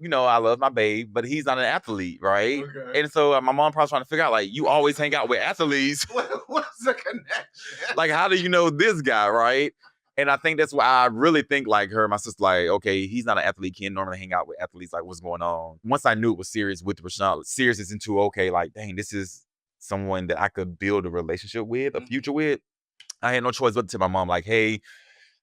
I love my babe, but he's not an athlete, right? Okay. And so my mom probably trying to figure out like, you always hang out with athletes. What's the connection? Like, how do you know this guy, right? And I think that's why I really think like her, my sister, like, okay, he's not an athlete. Can't normally hang out with athletes. Like, what's going on? Once I knew it was serious with Rashawn, serious is into, okay, like, dang, this is someone that I could build a relationship with, a future with. I had no choice but to tell my mom, like, hey,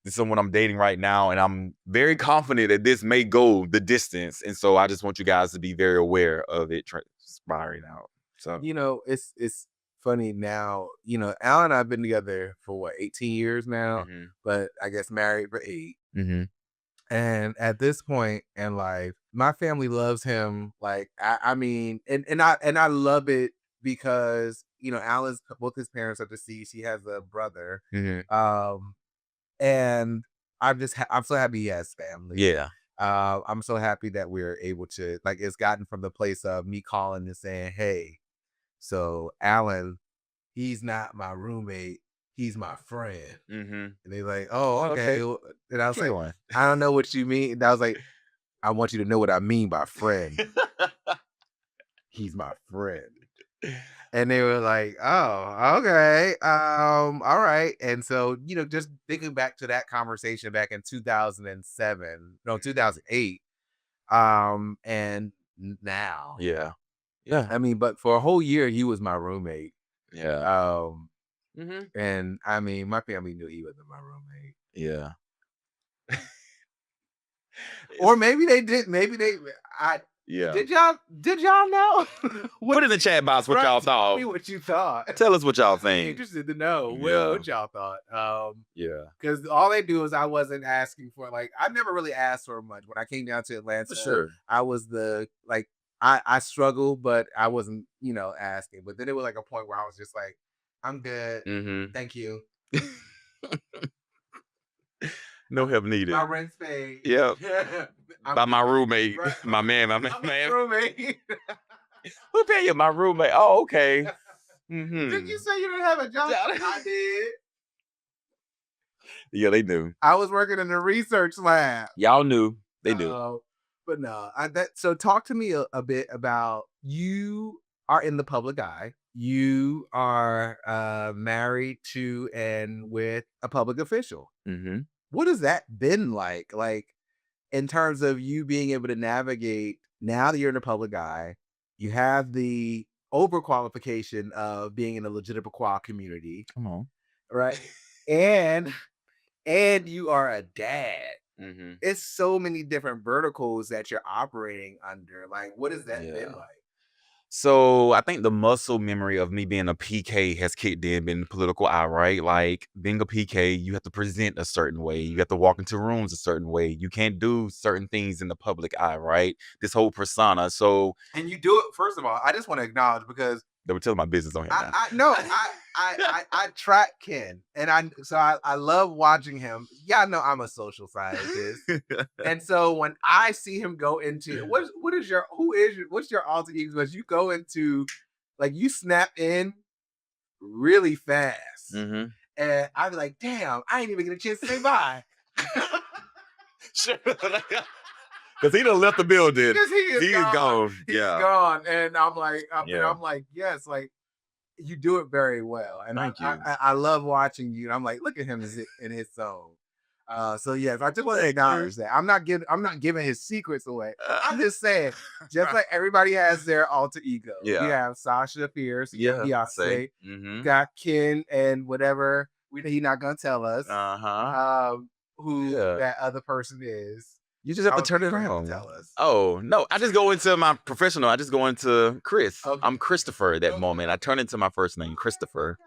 this is someone I'm dating right now, and I'm very confident that this may go the distance. And so I just want you guys to be very aware of it transpiring out. So, It's funny now. Al and I've been together for what, 18 years now, but I guess married for 8. And at this point in life, my family loves him. Like I mean, and I love it because Al is both his parents are deceased. He has a brother, and I'm so happy he has family. yeah. I'm so happy that we're able to, like, it's gotten from the place of me calling and saying, hey, so Alan, he's not my roommate, he's my friend. And they're like, oh, okay. And I was like, I don't know what you mean. And I was like, I want you to know what I mean by friend. He's my friend. And they were like, oh, okay. All right. And so, just thinking back to that conversation back in 2008, and now. Yeah. Yeah. I mean, but for a whole year he was my roommate. Yeah. And I mean, my family knew he wasn't my roommate. Yeah. Or maybe they did. Yeah. Did y'all know? Put in the chat box what y'all Tell thought. me what you thought. Tell us what y'all I'm think. interested to know Yeah. what y'all thought. Yeah. Because all they do is I wasn't asking for, like, I never really asked for much. When I came down to Atlanta, For sure. I was I struggled, but I wasn't, asking. But then it was like a point where I was just like, I'm good. Thank you. No help needed. My rent's paid. Yep. By my roommate. Right. My man. My roommate. Who pay you? My roommate. Oh, okay. Did you say you didn't have a job? I did. Yeah, they knew. I was working in the research lab. Y'all knew. They knew. But no, so talk to me a bit about, you are in the public eye. You are married to and with a public official. What has that been like? Like, in terms of you being able to navigate, now that you're in the public eye, you have the overqualification of being in a legitimate qual community. Come on. Right? and you are a dad. It's so many different verticals that you're operating under. Like, what has that been like? So I think the muscle memory of me being a PK has kicked in, being the political eye, right? Like being a PK, you have to present a certain way. You have to walk into rooms a certain way. You can't do certain things in the public eye, right? This whole persona. So, and you do it, first of all, I just want to acknowledge, because they were telling my business on here now. I track Ken, and I love watching him. Y'all know I'm a social scientist, and so when I see him go into what's your alter ego? Because you go into, like, you snap in really fast, and I'd be like, damn, I ain't even get a chance to say bye. Sure. Because he done left the building. He's gone. He's gone. And I'm like, yes, like, you do it very well. And Thank you. I love watching you. And I'm like, look at him in his zone. So yes, I just want to acknowledge that. I'm not giving his secrets away. I'm just saying, just like everybody has their alter ego. Yeah. You have Sasha Fierce, Beyonce, Mm-hmm. got Ken and whatever he's not gonna tell us. Who that other person is. You just have I to was turn it waiting for him to around. tell us. Oh, no. I just go into my professional. I just go into Chris. Okay. I'm Christopher at that Okay, moment. I okay. turn into my first name, Christopher.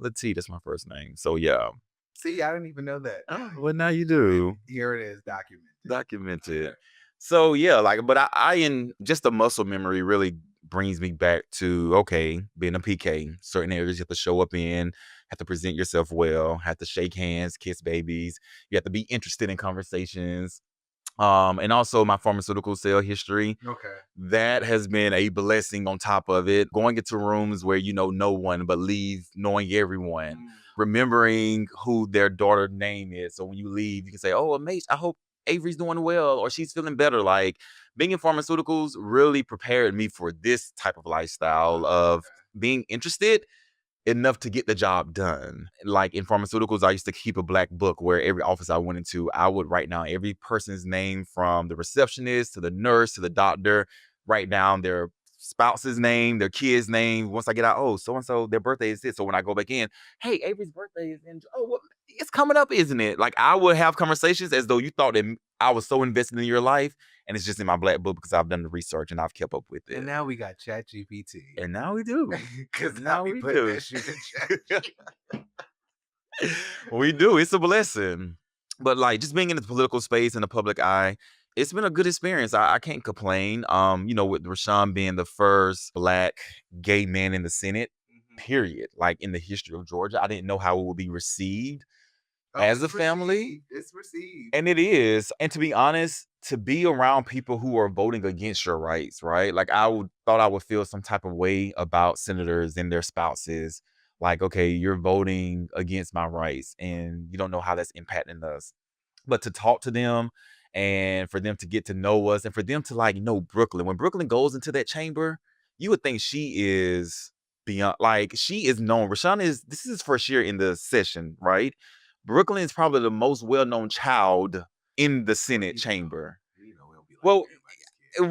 Let's see, that's my first name. So yeah. See, I didn't even know that. Oh, well, now you do. Here it is, documented. Documented. Okay. So yeah, like, but I in just the muscle memory really brings me back to okay, being a PK, certain areas you have to show up in, have to present yourself well, have to shake hands, kiss babies, you have to be interested in conversations. And also my pharmaceutical sale history. Okay. That has been a blessing on top of it. Going into rooms where you know no one, but leave knowing everyone. Remembering who their daughter's name is. So when you leave, you can say, oh, Mace, I hope Avery's doing well or she's feeling better. Like being in pharmaceuticals really prepared me for this type of lifestyle of being interested enough to get the job done. Like in pharmaceuticals, I used to keep a black book where every office I went into, I would write down every person's name from the receptionist to the nurse to the doctor, write down their spouse's name, their kid's name. Once I get out, oh, so-and-so, their birthday is this. So when I go back in, hey, Avery's birthday is in, oh, well, it's coming up, isn't it? Like I would have conversations as though you thought that I was so invested in your life. And it's just in my black book because I've done the research and I've kept up with it. And now we got ChatGPT. And now we do. Because Now now we we put do. that shit in chat. We do. It's a blessing. But like just being in the political space in the public eye, it's been a good experience. I can't complain. With Rashawn being the first black gay man in the Senate, period. Like in the history of Georgia, I didn't know how it would be received as a it's family. received. It's received. And it is. And to be honest, to be around people who are voting against your rights, right? Like thought I would feel some type of way about senators and their spouses. Like, okay, you're voting against my rights and you don't know how that's impacting us. But to talk to them and for them to get to know us and for them to like know Brooklyn. When Brooklyn goes into that chamber, you would think she is beyond, like she is known. Rashawn this is his first year in the session, right? Brooklyn is probably the most well-known child in the Senate chamber. Well,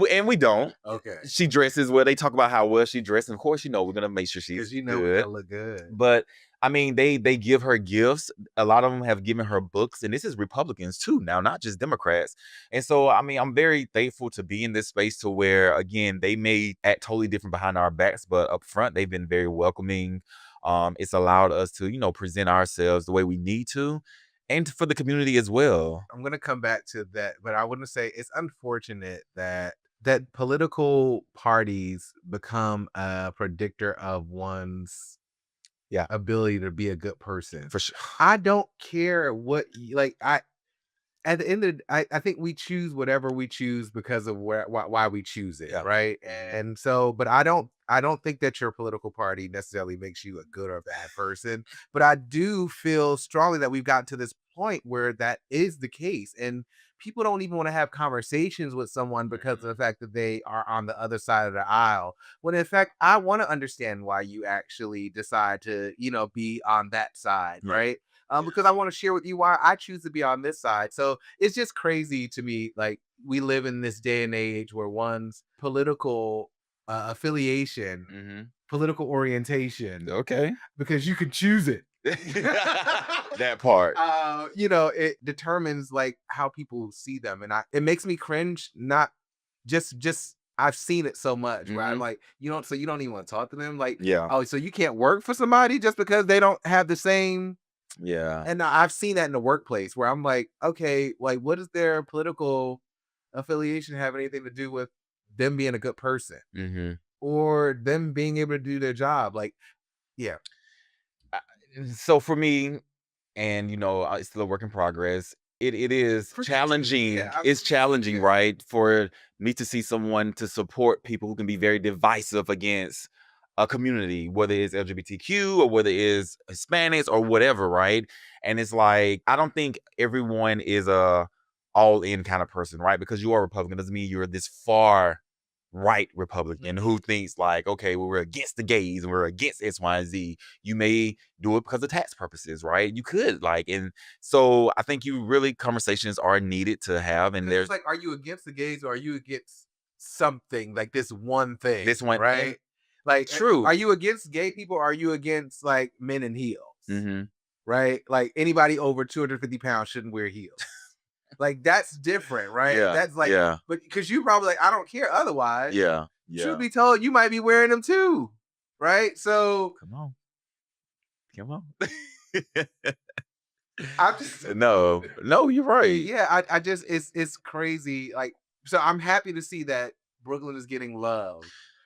and we don't. Okay. She dresses well. They talk about how well she dressed. And of course, we're going to make sure she's We good. gotta look good. But I mean, they give her gifts. A lot of them have given her books. And this is Republicans too now, not just Democrats. And so, I mean, I'm very thankful to be in this space to where, again, they may act totally different behind our backs, but up front, they've been very welcoming. It's allowed us to, present ourselves the way we need to and for the community as well. I'm gonna come back to that, but I want to say it's unfortunate that political parties become a predictor of one's ability to be a good person. For sure. I don't care what at the end of I think we choose whatever we choose because of why we choose it, right? And so, but I don't think that your political party necessarily makes you a good or bad person. But I do feel strongly that we've gotten to this point where that is the case, and people don't even want to have conversations with someone because of the fact that they are on the other side of the aisle. When in fact, I want to understand why you actually decide to, be on that side, right? Because I want to share with you why I choose to be on this side. So it's just crazy to me. Like we live in this day and age where one's political affiliation, political orientation, because you can choose it. That part. It determines like how people see them, and it makes me cringe. Not just I've seen it so much where I'm like, you don't even want to talk to them. Like, oh, so you can't work for somebody just because they don't have the same. Yeah. And I've seen that in the workplace where I'm like, okay, like what does their political affiliation have anything to do with them being a good person or them being able to do their job? Like, yeah. So for me, and it's still a work in progress. It is challenging. It's challenging, right? For me to see someone to support people who can be very divisive against a community, whether it's LGBTQ or whether it's Hispanics or whatever, right? And it's like, I don't think everyone is a all-in kind of person, right? Because you are Republican doesn't mean you're this far right Republican who thinks like, okay, well, we're against the gays and we're against X, Y, and Z. You may do it because of tax purposes, right? You could and so I think conversations are needed to have. And there's like, are you against the gays or are you against something like this one thing? This one, right? Like, true. Are you against gay people? Or are you against like men in heels? Right? Like anybody over 250 pounds shouldn't wear heels. Like, that's different, right? Yeah. That's like, Yeah. but because you probably like, I don't care otherwise. Yeah. Truth Yeah. be told, you might be wearing them too, right? So Come on. Come on. I'm just No. No, you're right. yeah, I just it's crazy. Like, so I'm happy to see that Brooklyn is getting love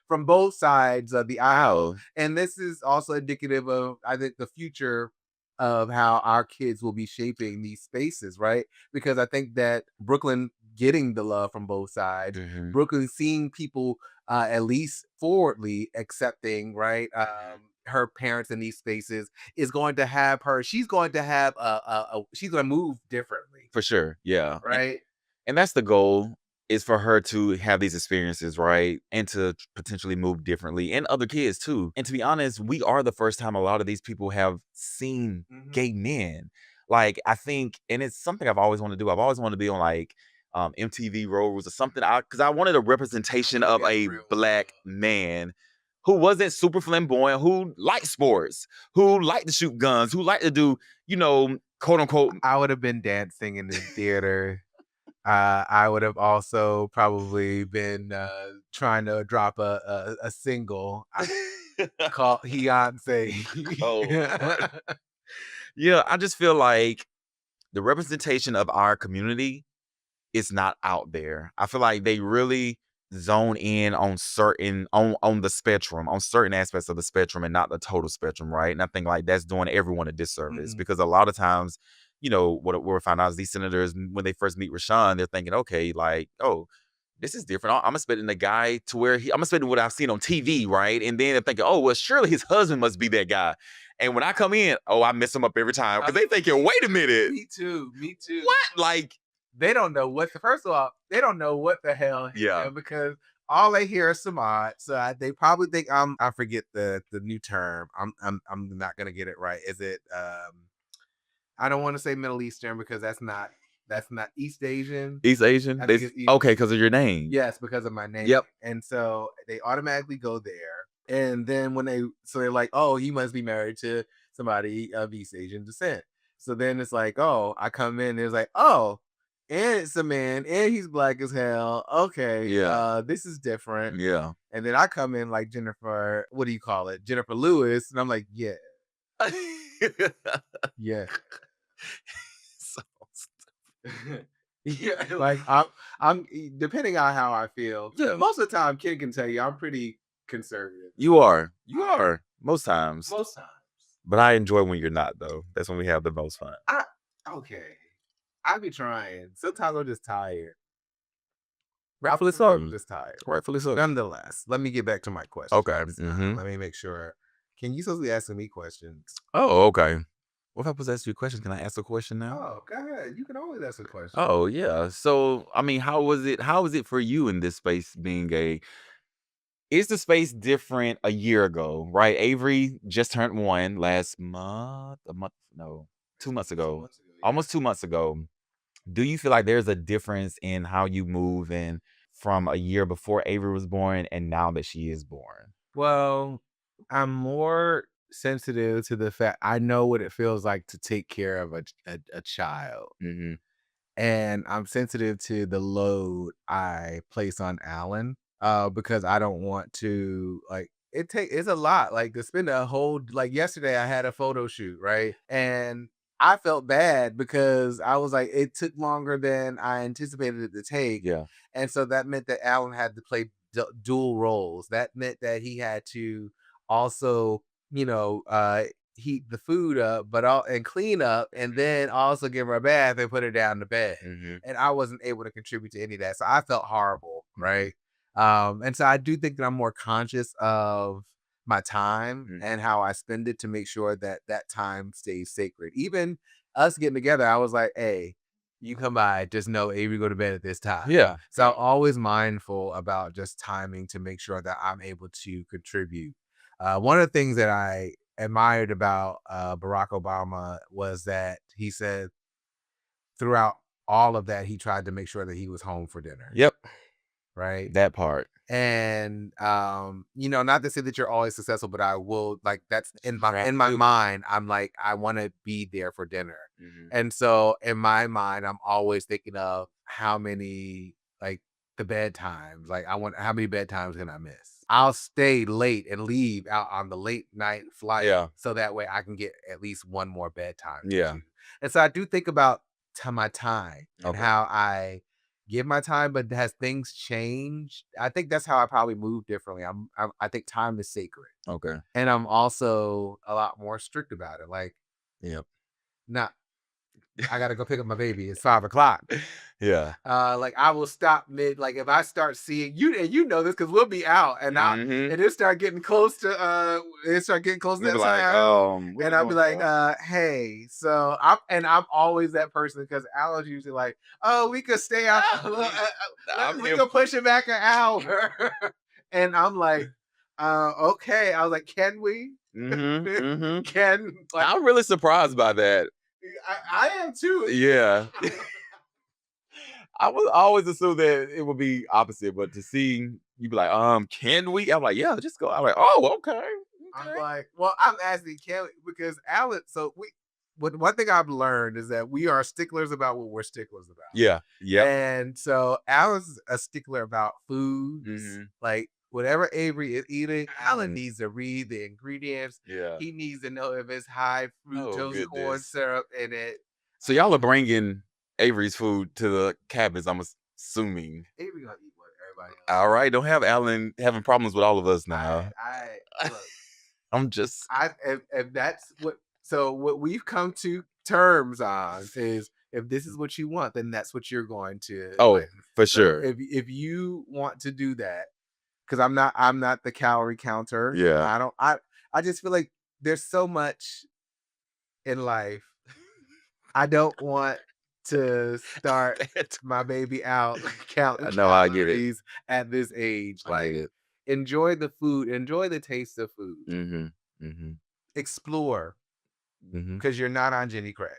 from both sides of the aisle. Wow. And this is also indicative of, I think, the future of how our kids will be shaping these spaces, right? Because I think that Brooklyn getting the love from both sides, Mhm. Brooklyn seeing people at least forwardly accepting, right? Her parents in these spaces is going to have her, she's going to have she's going to move differently, For sure. Yeah. right? And that's the goal, is for her to have these experiences, right? And to potentially move differently, and other kids too. And to be honest, we are the first time a lot of these people have seen gay men. Like, I think, and it's something I've always wanted to do. I've always wanted to be on like MTV Roles or something. Because I wanted a representation of a black man who wasn't super flamboyant, who liked sports, who liked to shoot guns, who liked to do, quote unquote. I would have been dancing in the theater. I would have also probably been trying to drop a single called Oh, Beyonce. yeah, I just feel like the representation of our community is not out there. I feel like they really zone in on on the spectrum, on certain aspects of the spectrum, and not the total spectrum, right? And I think like that's doing everyone a disservice, Mm-mm. because a lot of times, what we find out is these senators, when they first meet Rashawn, they're thinking, okay, like, oh, this is different. I'm expecting the guy to where I'm expecting what I've seen on TV, right? And then they're thinking, oh, well, surely his husband must be that guy. And when I come in, oh, I mess him up every time, because they thinking, wait a minute, Me too. Me too. what? Like, They don't know what the, first of all, they don't know what the hell, yeah, because all they hear is Samad. So they probably think I forget the new term. I'm not gonna get it right. Is it I don't want to say Middle Eastern, because that's not East Asian. East Asian. I think it's East. Okay, because of your name. Yes, because of my name. Yep. And so they automatically go there. And then so they're like, oh, he must be married to somebody of East Asian descent. So then it's like, oh, I come in and it's like, oh, and it's a man and he's black as hell. Okay, Yeah. this is different. Yeah. And then I come in like Jennifer, what do you call it? Jennifer Lewis. And I'm like, yeah, yeah. So Yeah, like I'm depending on how I feel. Yeah. Most of the time, Ken can tell you I'm pretty conservative. You are. You are. Most times. Most times. But I enjoy when you're not, though. That's when we have the most fun. Okay. I be trying. Sometimes I'm just tired. Rightfully so. I'm just tired. Rightfully so. Nonetheless, let me get back to my question. Okay. Mhm. Let me make sure. Can you supposed to be asking me questions? Oh, okay. What if I was asking you a question? Can I ask a question now? Oh, go ahead. You can always ask a question. Oh, yeah. So, I mean, how was it? How was it for you in this space being gay? Is the space different a year ago, right? Avery just turned 1 last month, no, 2 months ago, almost 2 months ago. Do you feel like there's a difference in how you move in from a year before Avery was born and now that she is born? Well, I'm more sensitive to the fact I know what it feels like to take care of a child. Mhm. And I'm sensitive to the load I place on Alan, because I don't want to, like, it's a lot, like, to spend a whole, like, yesterday I had a photo shoot, right? And I felt bad because I was like, it took longer than I anticipated it to take. Yeah. And so that meant that Alan had to play dual roles. That meant that he had to also, heat the food up, but all and clean up, and then also give her a bath and put her down to bed. Mhm. And I wasn't able to contribute to any of that, so I felt horrible, right? And so I do think that I'm more conscious of my time Mhm. and how I spend it to make sure that that time stays sacred. Even us getting together, I was like, "Hey, you come by, just know Avery go to bed at this time." Yeah. So I'm always mindful about just timing to make sure that I'm able to contribute. One of the things that I admired about Barack Obama was that he said throughout all of that, he tried to make sure that he was home for dinner. Yep. Right. That part. And not to say that you're always successful, but I will, like, that's in my Gratitude. mind. I'm like, I want to be there for dinner. Mhm. And so in my mind, I'm always thinking of how many, like, the bedtimes. Like, I want, how many bedtimes can I miss? I'll stay late and leave out on the late night flight, Yeah. so that way I can get at least one more bedtime. Yeah. And so I do think about my time and Okay. how I give my time, but has things changed? I think that's how I probably move differently. I think time is sacred, Okay. and I'm also a lot more strict about it. Like, Yep. not, I gotta go pick up my baby. It's 5 o'clock. Yeah. Like, I will stop mid. Like, if I start seeing you, and you know this because we'll be out, and Mhm. it start getting close to it start getting close to They be that like, time. what And we I'll be doing, like, bro? hey, so I'm always that person because Alan's usually like, oh, we could stay out, I'm we here. could push it back an hour. And I'm like, okay. I was like, can we? Mhm. Mhm. Can, like, I'm really surprised by that. I am too. Yeah. I was always assume that it would be opposite, but to see you be like, can we? I'm like, yeah, just go. I'm like, oh, okay. I'm Okay. like, well, I'm asking Kelly because Alan. So one thing I've learned is that we are sticklers about what we're sticklers about. Yeah. Yep. And so Alan's a stickler about foods. Mhm. Like, whatever Avery is eating, Alan needs to read the ingredients. Yeah. He needs to know if it's high Oh fructose corn goodness. syrup in it. So y'all are bringing Avery's food to the cabins, I'm assuming. Avery gonna eat what everybody else. All right, don't have Alan having problems with all of us now. I look. I'm just If that's what we've come to terms on is, if this is what you want, then that's what you're going to oh, win. for So sure. if you want to do that, because I'm not the calorie counter. Yeah. I just feel like there's so much in life. I don't want to start my baby out counting I know, I get it. calories at this age. I get Like, it. enjoy the food, enjoy the taste of food, Mhm. Mhm. explore, Mhm. because you're not on Jenny Craig.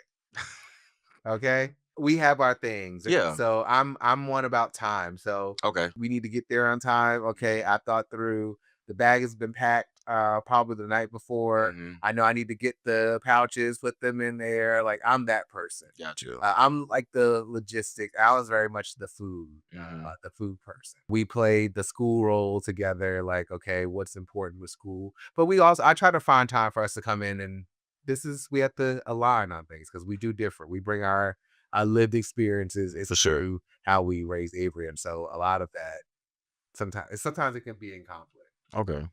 Okay, we have our things. Yeah. So I'm one about time. So Okay. we need to get there on time. Okay, I thought through. The bag has been packed probably the night before. Mhm. I know I need to get the pouches, put them in there. Like, I'm that person. Got you. I'm like the logistics. I was very much the food person. We played the school role together. Like, okay, what's important with school? But I try to find time for us to come in, and we have to align on things because we do different. We bring our lived experiences For sure. into how we raise Avery, and so a lot of that sometimes it can be in conflict. Okay.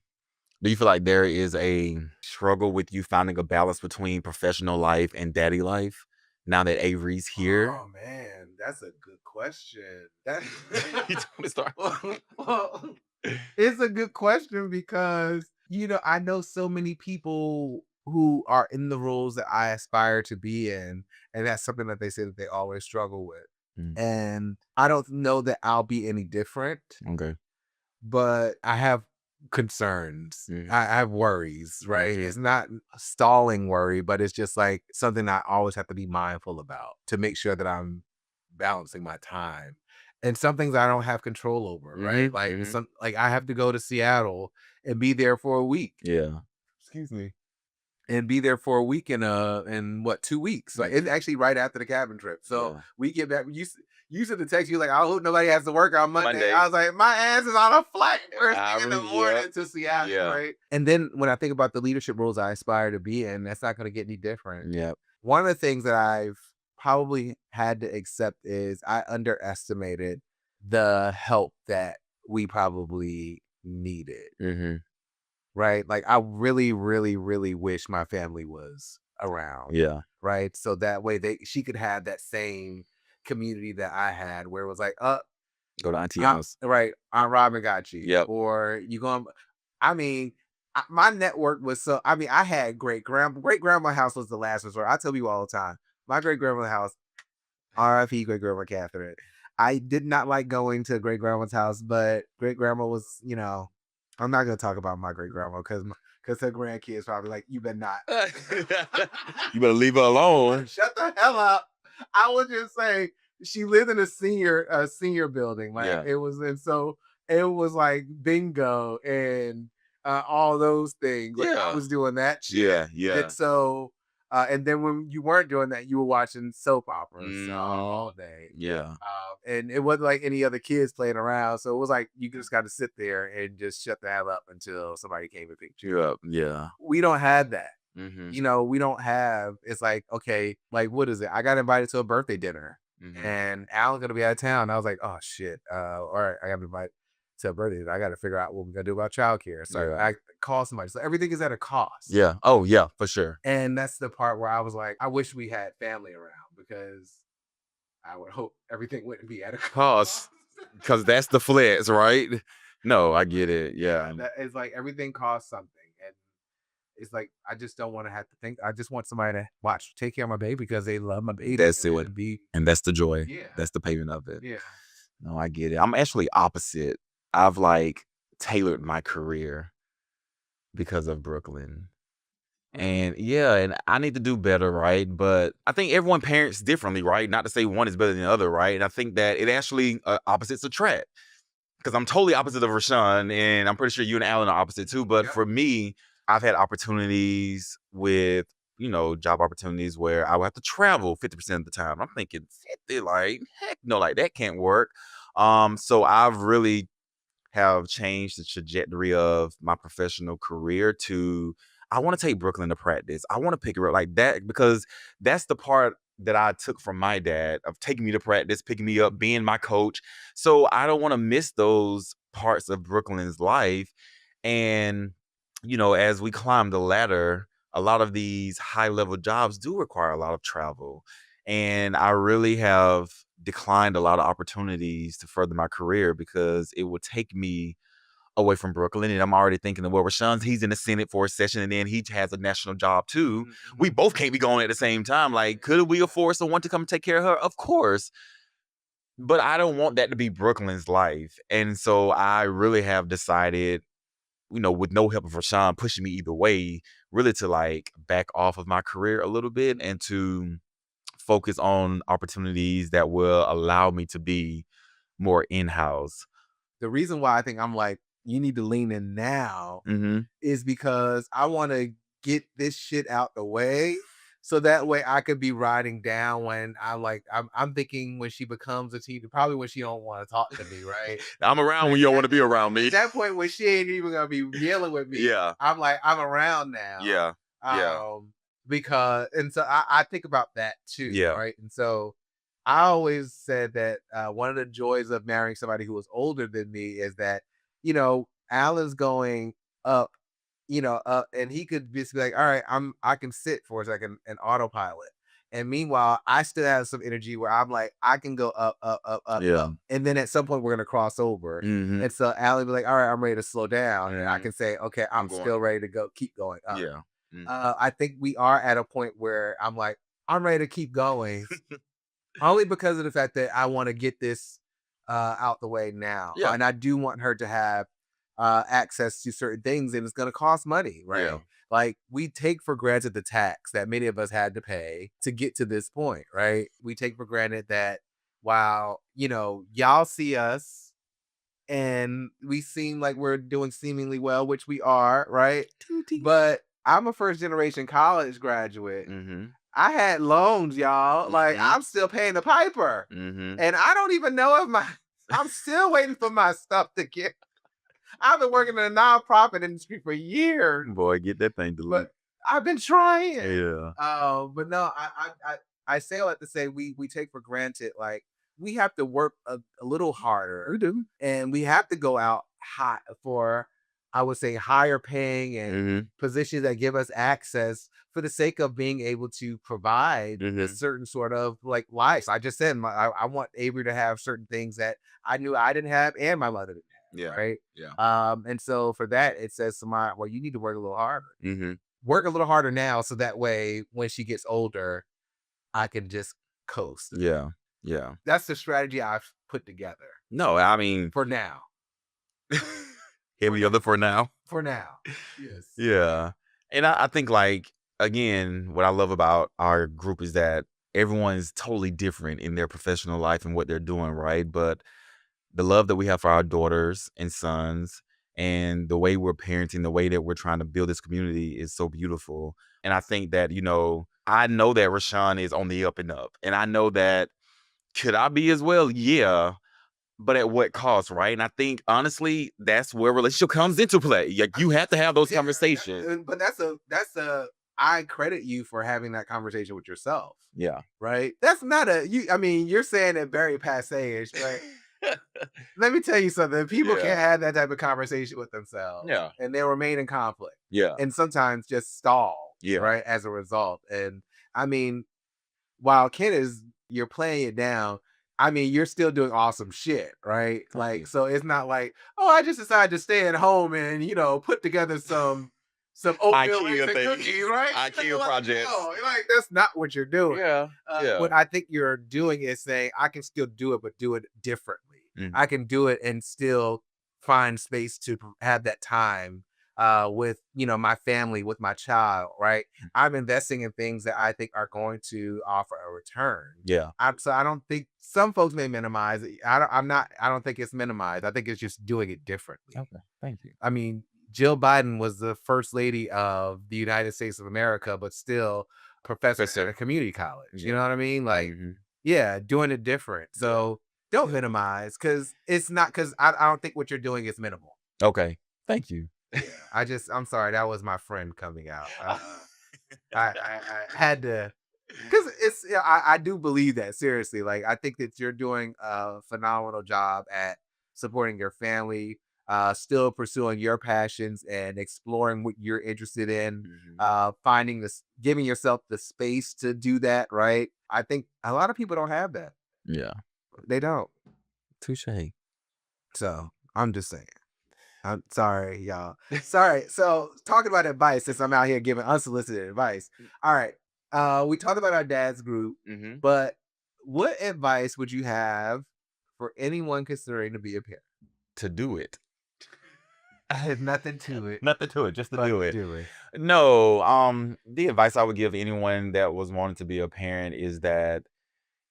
Do you feel like there is a struggle with you finding a balance between professional life and daddy life now that Avery's here? Oh man, that's a good question. That You told me to start. well, it's a good question because I know so many people who are in the roles that I aspire to be in, and that's something that they say that they always struggle with. Mm, And I don't know that I'll be any different, okay. but I have concerns. Mhm. I have worries, right? Mhm. It's not a stalling worry, but it's just like something I always have to be mindful about to make sure that I'm balancing my time. And some things I don't have control over, right? Mhm. Like, Mhm. I have to go to Seattle and be there for a week. Yeah. Excuse me. And be there for a week in what, 2 weeks? Like, Mm. it's actually right after the cabin trip. So Yeah. we get back. You sent the text. You like, I hope nobody has to work on Monday. Monday. I was like, my ass is on a flight first I thing in the remember, morning yep. to Seattle, Yeah. right? And then when I think about the leadership roles I aspire to be in, that's not going to get any different. Yep. One of the things that I've probably had to accept is I underestimated the help that we probably needed. Mhm. Right? Like, I really, really, really wish my family was around. Yeah. Right? So that way she could have that same community that I had, where it was like, Go to Auntie Aunt, house. right, Aunt Robin got you. Yep. Or you going, I mean, my network was I had great grandma house was the last resort. I tell people all the time, my great grandma's house, RIP great grandma Catherine. I did not like going to great grandma's house, but great grandma was, I'm not gonna talk about my great grandma because her grandkids probably like, you better not. You better leave her alone. Shut the hell up. I would just say she lived in a senior building. Like, Yeah. it was, and so it was like bingo and all those things. Like I Yeah. was doing that shit. Yeah. And Yeah. so, and then when you weren't doing that, you were watching soap operas Mhm. all day. Yeah. And it wasn't like any other kids playing around. So it was like you just got to sit there and just shut the hell up until somebody came and picked you up. Yeah. Yeah. We don't have that. Mhm. We don't have, it's like, okay, like, what is it? I got invited to a birthday dinner Mhm. and Alan's going to be out of town. I was like, oh shit. All right, I got invited to a birthday dinner. I got to figure out what we're going to do about childcare. So Yeah. I call somebody. So everything is at a cost. Yeah. Oh, yeah, for sure. And that's the part where I was like, I wish we had family around because I would hope everything wouldn't be at a cost. Because that's the flex, right? No, I get it. Yeah, Yeah. that is like everything costs something. And it's like I just don't want to have to think. I just want somebody to take care of my baby because they love my baby. That's it. And be And that's the joy. yeah, That's the payment of it. yeah. No, I get it. I'm actually opposite. I've like tailored my career because of Brooklyn. And yeah, and I need to do better, right? But I think everyone parents differently, right? Not to say one is better than the other, right? And I think that it actually opposites attract. Because I'm totally opposite of Rashawn, and I'm pretty sure you and Alan are opposite too. But Yep. for me, I've had opportunities with, job opportunities where I would have to travel 50% of the time. I'm thinking 50, like, heck no, like that can't work. So I've really have changed the trajectory of my professional career to I want to take Brooklyn to practice. I want to pick her up like that because that's the part that I took from my dad of taking me to practice, picking me up, being my coach. So I don't want to miss those parts of Brooklyn's life. And, as we climb the ladder, a lot of these high level jobs do require a lot of travel. And I really have declined a lot of opportunities to further my career because it would take me away from Brooklyn. And I'm already thinking, well, Rashawn's he's in the Senate for a session and then he has a national job too. We both can't be going at the same time. Like, could we afford someone to come take care of her? Of course. But I don't want that to be Brooklyn's life. And so I really have decided, with no help of Rashawn pushing me either way, really to like back off of my career a little bit and to focus on opportunities that will allow me to be more in-house. The reason why I think I'm like, you need to lean in now Mm-hmm. is because I want to get this shit out the way. So that way I could be riding down when I'm thinking when she becomes a teenager, probably when she don't want to talk to me, right? I'm around when you don't want to be around me. At that point when she ain't even gonna be dealing with me, Yeah. I'm like, I'm around now. Yeah. Yeah. Because and so I think about that too, Yeah. right? And so I always said that one of the joys of marrying somebody who was older than me is that, Alan's going up, and he could just be like, all right, I can sit for a second and autopilot. And meanwhile, I still have some energy where I'm like, I can go up, up, up, up, Yeah. up. And then at some point we're gonna cross over. Mm-hmm. And so Alan be like, all right, I'm ready to slow down. And I Mhm. can say, okay, I'm going. still ready to go, keep going up. Yeah. Mm. I think we are at a point where I'm like, I'm ready to keep going. Only because of the fact that I want to get this out the way now. Yeah. And I do want her to have access to certain things, and it's going to cost money, right? Yeah. Like we take for granted the tax that many of us had to pay to get to this point, right? We take for granted that while, y'all see us and we seem like we're doing seemingly well, which we are, right? But I'm a first generation college graduate. Mm-hmm. I had loans, y'all. Like Mhm. I'm still paying the piper. Mm-hmm. And I don't even know if I'm still waiting for my stuff to get. I've been working in the nonprofit industry for years, Boy, get that thing delivered. but I've been trying. Yeah. But no, I say all that to say we take for granted, like we have to work a little harder. We do. And we have to go out hot for, I would say, higher paying and Mm-hmm. positions that give us access for the sake of being able to provide a Mhm. certain sort of like life. I just said I want Avery to have certain things that I knew I didn't have and my mother didn't have. Yeah. Right. Yeah. And so for that, it says to my, well, you need to work a little harder. Mm-hmm. Work a little harder now, so that way when she gets older, I can just coast. Yeah. Yeah. That's the strategy I've put together No, I mean, for now. every other for now. For now. Yes. Yeah. And I think like, again, what I love about our group is that everyone's totally different in their professional life and what they're doing, right? But the love that we have for our daughters and sons and the way we're parenting, the way that we're trying to build this community is so beautiful. And I think that, I know that Rashawn is on the up and up. And I know that could I be as well? Yeah. But at what cost, right? And I think honestly, that's where relationship comes into play. Like you have to have those conversations. But that's a I credit you for having that conversation with yourself. Yeah. Right? That's not I mean, you're saying it very passe-ish, but let me tell you something. People can't have that type of conversation with themselves. Yeah. And they remain in conflict. Yeah. And sometimes just stall. Yeah. Right. As a result. And I mean, while you're playing it down, I mean, you're still doing awesome shit, right? Like, so it's not like, oh, I just decided to stay at home and, put together some oatmeal and cookies, right? IKEA projects. No, like, that's not what you're doing. Yeah. What I think you're doing is saying, I can still do it, but do it differently. I can do it and still find space to have that time with, my family, with my child, right? I'm investing in things that I think are going to offer a return. Yeah. So I don't think some folks may minimize it. I don't think it's minimized. I think it's just doing it differently. Okay. Thank you. I mean, Jill Biden was the first lady of the United States of America, but still professor at a community college. Yeah. You know what I mean? Like, yeah, doing it different. So don't minimize because it's not because I don't think what you're doing is minimal. Okay. Thank you. Yeah, I'm sorry. That was my friend coming out. I had to, because I do believe that seriously. Like, I think that you're doing a phenomenal job at supporting your family, still pursuing your passions and exploring what you're interested in, giving yourself the space to do that. Right. I think a lot of people don't have that. Yeah. They don't. Touche. So I'm just saying. I'm sorry, y'all. Sorry. So talking about advice, since I'm out here giving unsolicited advice. All right. We talked about our dad's group, but what advice would you have for anyone considering to be a parent? To do it. There's nothing to it. Nothing to it, just to do it. Do it. No, the advice I would give anyone that was wanting to be a parent is that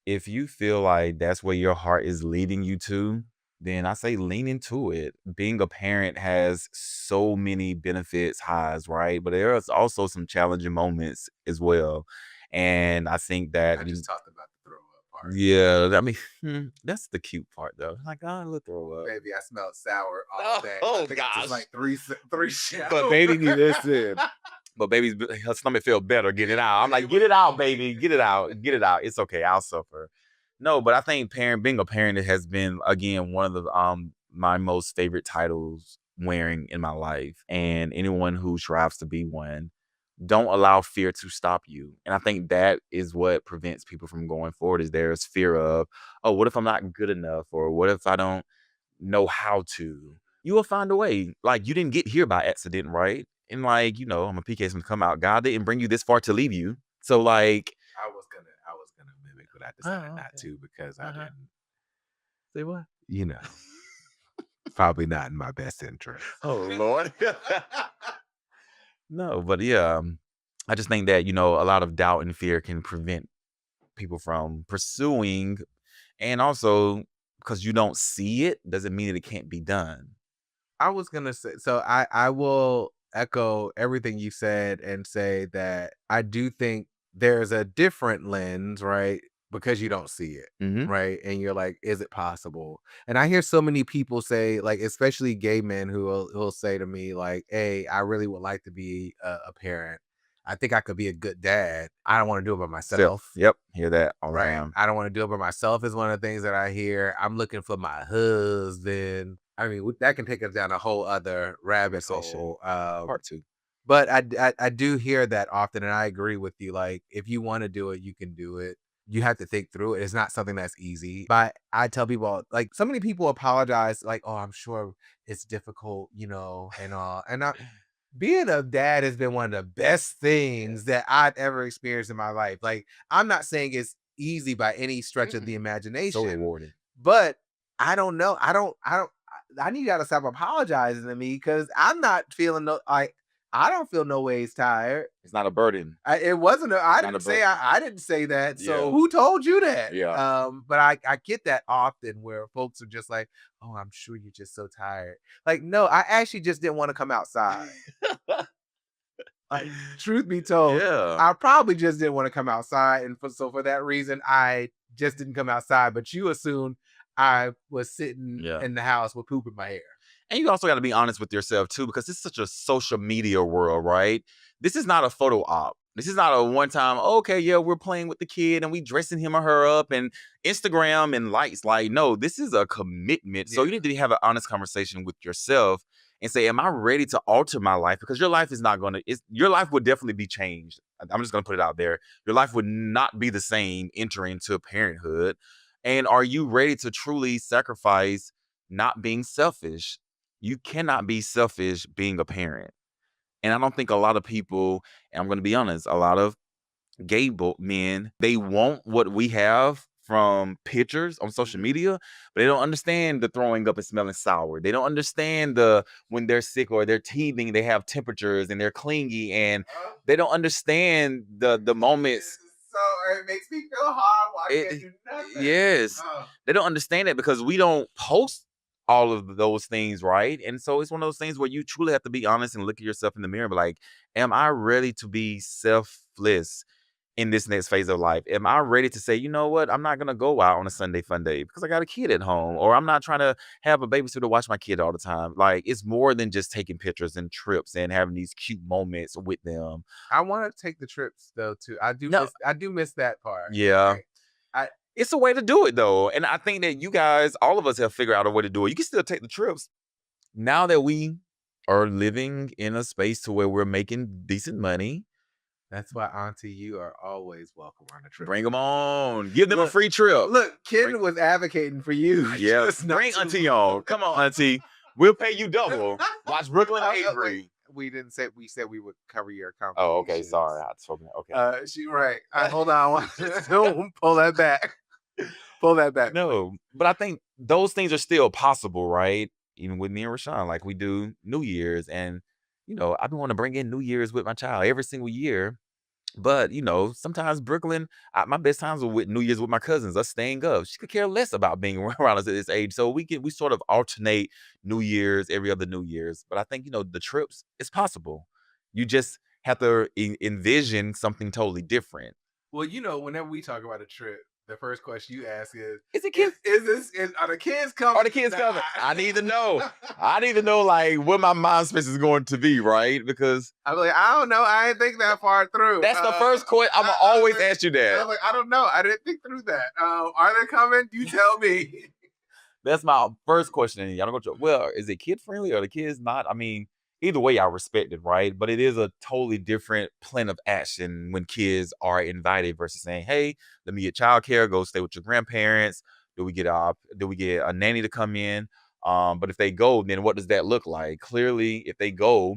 if you feel like that's where your heart is leading you to, then I say lean into it. Being a parent has so many benefits, highs, right? But there is also some challenging moments as well. And I think that I just talked about the throw up part. yeah, I mean, that's the cute part though. Like, oh, look, throw up. Baby, I smelled sour all day. Oh, I think gosh. it's like three showers. But baby need this. But baby's her stomach feel better. Get it out. I'm like, get it out, baby. Get it out. Get it out. It's okay. I'll suffer. No, but I think being a parent has been again one of the my most favorite titles wearing in my life. And anyone who strives to be one, don't allow fear to stop you. And I think that is what prevents people from going forward. Is there's fear of, oh, what if I'm not good enough, or what if I don't know how to? You will find a way. Like, you didn't get here by accident, right? And like, I'm a PK to come out. God didn't bring you this far to leave you. So like, I was gonna mimic, but I decided not to because I didn't. Say what? Probably not in my best interest. Oh Lord. No, but yeah, I just think that, a lot of doubt and fear can prevent people from pursuing. And also, because you don't see it, doesn't mean that it can't be done. I was gonna say, so I will echo everything you said and say that I do think there's a different lens, right? Because you don't see it, right? And you're like, is it possible? And I hear so many people say, like, especially gay men who'll say to me, like, hey, I really would like to be a parent. I think I could be a good dad. I don't want to do it by myself. Yep, hear that all the Right. time. I don't want to do it by myself is one of the things that I hear. I'm looking for my husband. I mean, that can take us down a whole other rabbit hole. Part 2. But I do hear that often, and I agree with you. Like, if you want to do it, you can do it. You have to think through it. It's not something that's easy. But I tell people, like, so many people apologize, like, oh, I'm sure it's difficult, and all. And being a dad has been one of the best things that I've ever experienced in my life. Like, I'm not saying it's easy by any stretch of the imagination. So rewarding. But I don't know. I need y'all to stop apologizing to me because I'm not feeling like I don't feel no ways tired. It's not a burden. It wasn't. I Not a didn't say. burden. I didn't say that. So Yeah. who told you that? Yeah. But I get that often where folks are just like, "Oh, I'm sure you're just so tired." Like, no, I actually just didn't want to come outside. Like, truth be told, Yeah. I probably just didn't want to come outside, and so for that reason, I just didn't come outside. But you assumed I was sitting Yeah. in the house with poop in my hair. And you also got to be honest with yourself too, because it's such a social media world, right? This is not a photo op. This is not a one time, okay, yeah, we're playing with the kid and we dressing him or her up and Instagram and likes. Like, no, this is a commitment. So you need to have an honest conversation with yourself and say, am I ready to alter my life? Because your life is not going to, your life would definitely be changed. I'm just going to put it out there. Your life would not be the same entering into parenthood. And are you ready to truly sacrifice not being selfish? You cannot be selfish being a parent. And I don't think a lot of people, and I'm going to be honest, a lot of gay men, they want what we have from pictures on social media, but they don't understand the throwing up and smelling sour. They don't understand the when they're sick or they're teething, they have temperatures and they're clingy, and they don't understand the moments. So it makes me feel hard. Why can't do nothing? Yes. They don't understand it because we don't post all of those things, right? And so it's one of those things where you truly have to be honest and look at yourself in the mirror and be like, am I ready to be selfless in this next phase of life? Am I ready to say, you know what? I'm not going to go out on a Sunday fun day because I got a kid at home, or I'm not trying to have a babysitter to watch my kid all the time. Like, it's more than just taking pictures and trips and having these cute moments with them. I want to take the trips though too. I do miss that part. Yeah. Like, it's a way to do it though. And I think that you guys, all of us have figured out a way to do it. You can still take the trips. Now that we are living in a space to where we're making decent money. That's why, Auntie, you are always welcome on a trip. Bring them on. Give them a free trip. Look, Ken was advocating for you. Yeah. Bring Auntie on. Come on, Auntie. We'll pay you double. Watch Brooklyn Avery. We said we would cover your account. Oh, okay. Sorry. I told you. Okay. She right. Hold on. Don't pull that back. Pull that back. No, but I think those things are still possible, right? Even with me and Rashawn, like we do New Year's, and I've been wanting to bring in New Year's with my child every single year. But sometimes Brooklyn, my best times were with New Year's with my cousins, us staying up. She could care less about being around us at this age, so we sort of alternate New Year's every other New Year's. But I think the trips, it's possible. You just have to envision something totally different. Well, whenever we talk about a trip, the first question you ask is it kids? Are the kids coming? Are the kids coming? I need to know. I need to know like what my mind space is going to be, right? Because I'm like, I don't know. I didn't think that far through. That's the first question. I'm gonna always ask you that. I'm like, I don't know. I didn't think through that. Are they coming? You tell me. That's my first question. And y'all don't go. Well, is it kid friendly or the kids not? I mean, either way, I respect it, right? But it is a totally different plan of action when kids are invited versus saying, "Hey, let me get childcare. Go stay with your grandparents. Do we get a nanny to come in?" But if they go, then what does that look like? Clearly, if they go,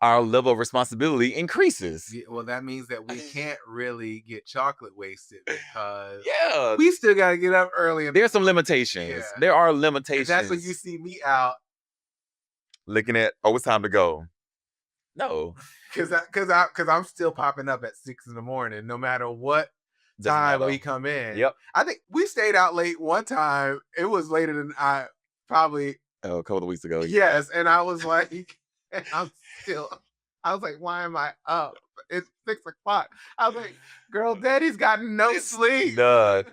our level of responsibility increases. Yeah, well, that means that we can't really get chocolate wasted because yeah, we still got to get up early. There's some limitations. Yeah. There are limitations. And that's when you see me out looking at, it's time to go. No, because I'm still popping up at 6 a.m. no matter what time we come in. Yep. I think we stayed out late one time. It was later than I probably a couple of weeks ago. Yes, and I was like, I was like, why am I up? It's 6 o'clock. I was like, girl, daddy's got no sleep. Duh.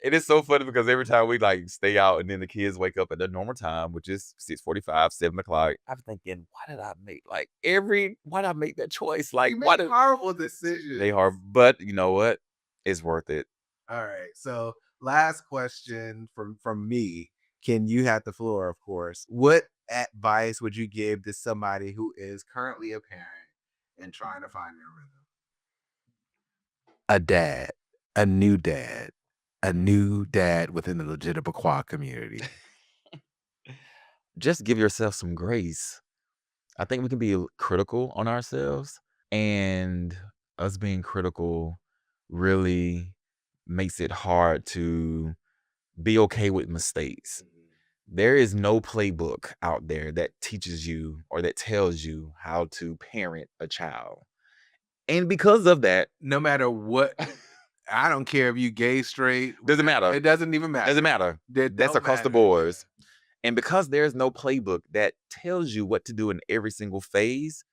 It is so funny because every time we like stay out and then the kids wake up at their normal time, which is 6:45, 7 o'clock, I'm thinking, why did I make that choice? Like, why did horrible decisions? They are, but you know what? It's worth it. All right. So last question from me. Ken, you have the floor, of course. What advice would you give to somebody who is currently a parent and trying to find their rhythm? A new dad within the Legitimaquah community. Just give yourself some grace. I think we can be critical on ourselves, and us being critical really makes it hard to be okay with mistakes. There is no playbook out there that teaches you or that tells you how to parent a child. And because of that, No matter what, I don't care if you gay, straight, doesn't matter. it doesn't even matter. Doesn't matter. That That's don't across the matter. boards. And because there's no playbook that tells you what to do in every single phase,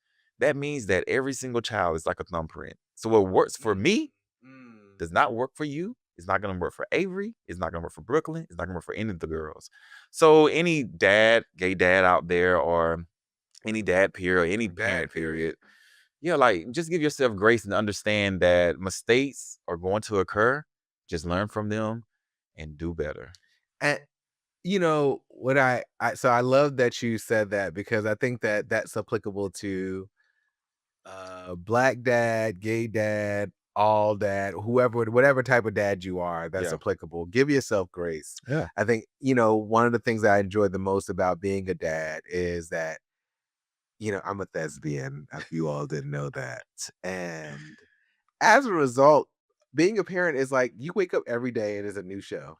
that means that every single child is like a thumbprint. So what works for me does not work for you. It's not going to work for Avery. It's not going to work for Brooklyn. It's not going to work for any of the girls. So any dad, gay dad out there, or any dad period, or any parent period, yeah, like just give yourself grace and understand that mistakes are going to occur. Just learn from them and do better. And you know what so I love that you said that, because I think that that's applicable to black dad, gay dad, all dad, whoever, whatever type of dad you are, that's Yeah. applicable. Give yourself grace. Yeah. I think, one of the things that I enjoy the most about being a dad is that, I'm a thespian, if you all didn't know that. And as a result, being a parent is like you wake up every day and it's a new show.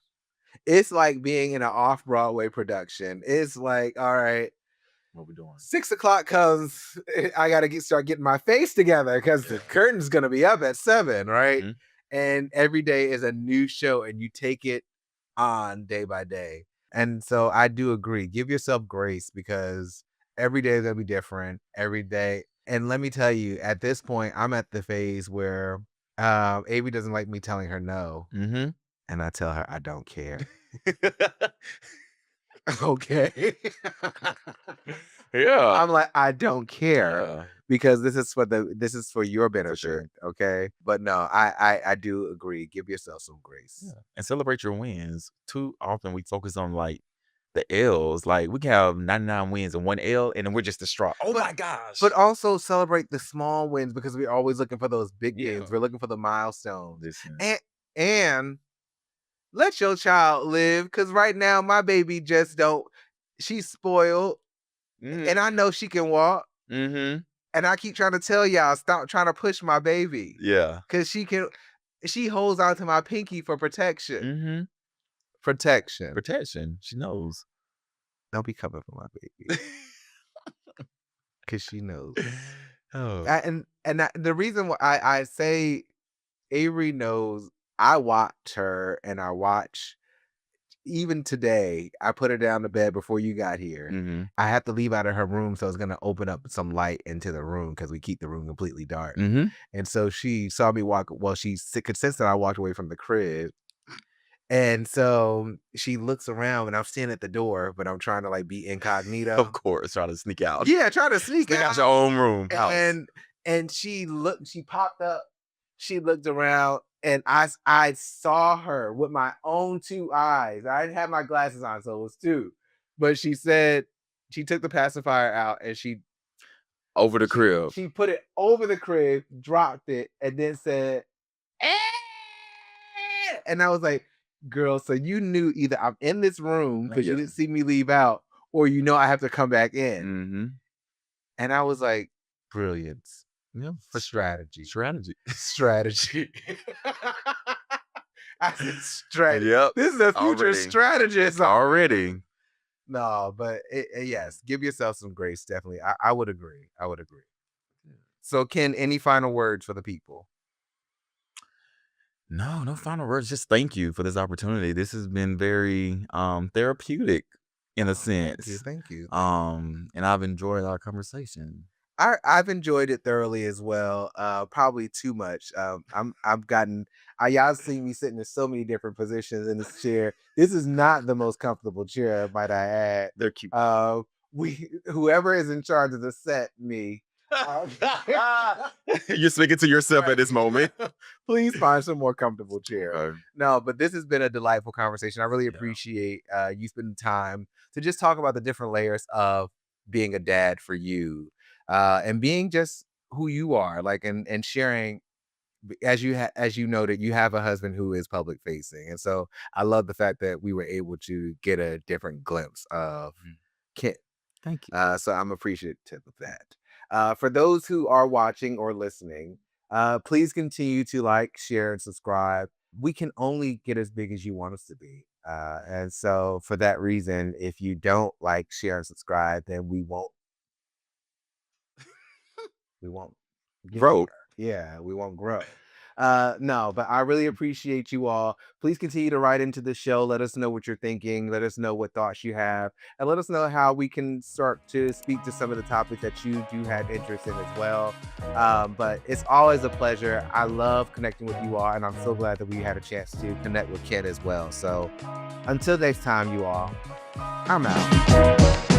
It's like being in an off-Broadway production. It's like, all right, What we doing? 6 o'clock comes, I gotta start getting my face together because the curtain's gonna be up at 7, right? Mhm. And every day is a new show, and you take it on day by day. And so I do agree. Give yourself grace, because every day is gonna be different. Every day. And let me tell you, at this point, I'm at the phase where Avery doesn't like me telling her no. Mm-hmm. And I tell her I don't care. Okay. Yeah. I'm like, I don't care, Yeah. because this is for your benefit. sure. Okay. But no, I do agree. Give yourself some grace. Yeah. And celebrate your wins. Too often we focus on like the L's. Like we can have 99 wins and 1 L, and then we're just distraught. Oh my gosh. But also celebrate the small wins, because we're always looking for those big Yeah. things. We're looking for the milestones. Listen. And let your child live, because right now my baby just don't. She's spoiled, and I know she can walk. Mm-hmm. And I keep trying to tell y'all, stop trying to push my baby. Yeah. Because she holds on to my pinky for protection. Mm-hmm. Protection. Protection. She knows. Don't be coming for my baby. Because she knows. Oh. The reason why I say Avery knows, I watch her, and I watch, even today, I put her down to bed before you got here. Mm-hmm. I have to leave out of her room, so it's going to open up some light into the room, because we keep the room completely dark. Mm-hmm. And so she saw me walk. Well, she could sense that I walked away from the crib. And so she looks around, and I'm standing at the door, but I'm trying to like be incognito. Of course, trying to sneak out. Yeah, trying to sneak Sneak out out. your own room. House. And she popped up, she looked around, and I saw her with my own 2 eyes. I didn't have my glasses on, so it was 2. But she said she took the pacifier out, and Over the crib. she put it over the crib, dropped it, and then said, "Eh!" And I was like, girl, so you knew either I'm in this room because you didn't see me leave out, or I have to come back in. Mm-hmm. And I was like, brilliance. Yeah. For strategy. Strategy. Strategy. I said strategy. Yep. This is a future Already. strategist. Already. No, but yes, give yourself some grace. Definitely. I would agree. So Ken, any final words for the people? No final words. Just thank you for this opportunity. This has been very therapeutic in a sense. Thank you. And I've enjoyed our conversation. I've enjoyed it thoroughly as well. Probably too much. Y'all see me sitting in so many different positions in this chair. This is not the most comfortable chair, might I add. They're cute. Whoever is in charge of the set, me. You're speaking to yourself at this moment. Please find some more comfortable chair. Okay. No, but this has been a delightful conversation. I really appreciate you spending time to just talk about the different layers of being a dad for you, and being just who you are, like, and sharing. As you noted, you have a husband who is public facing, and so I love the fact that we were able to get a different glimpse of Kent. Thank you. So I'm appreciative of that. For those who are watching or listening, please continue to like, share, and subscribe. We can only get as big as you want us to be. And so for that reason, if you don't like, share, and subscribe, then we won't get Growth. there. Yeah, we won't grow. No, but I really appreciate you all. Please continue to write into the show. Let us know what you're thinking. Let us know what thoughts you have, and let us know how we can start to speak to some of the topics that you do have interest in as well. But it's always a pleasure. I love connecting with you all, and I'm so glad that we had a chance to connect with Ken as well. So until next time, you all, I'm out.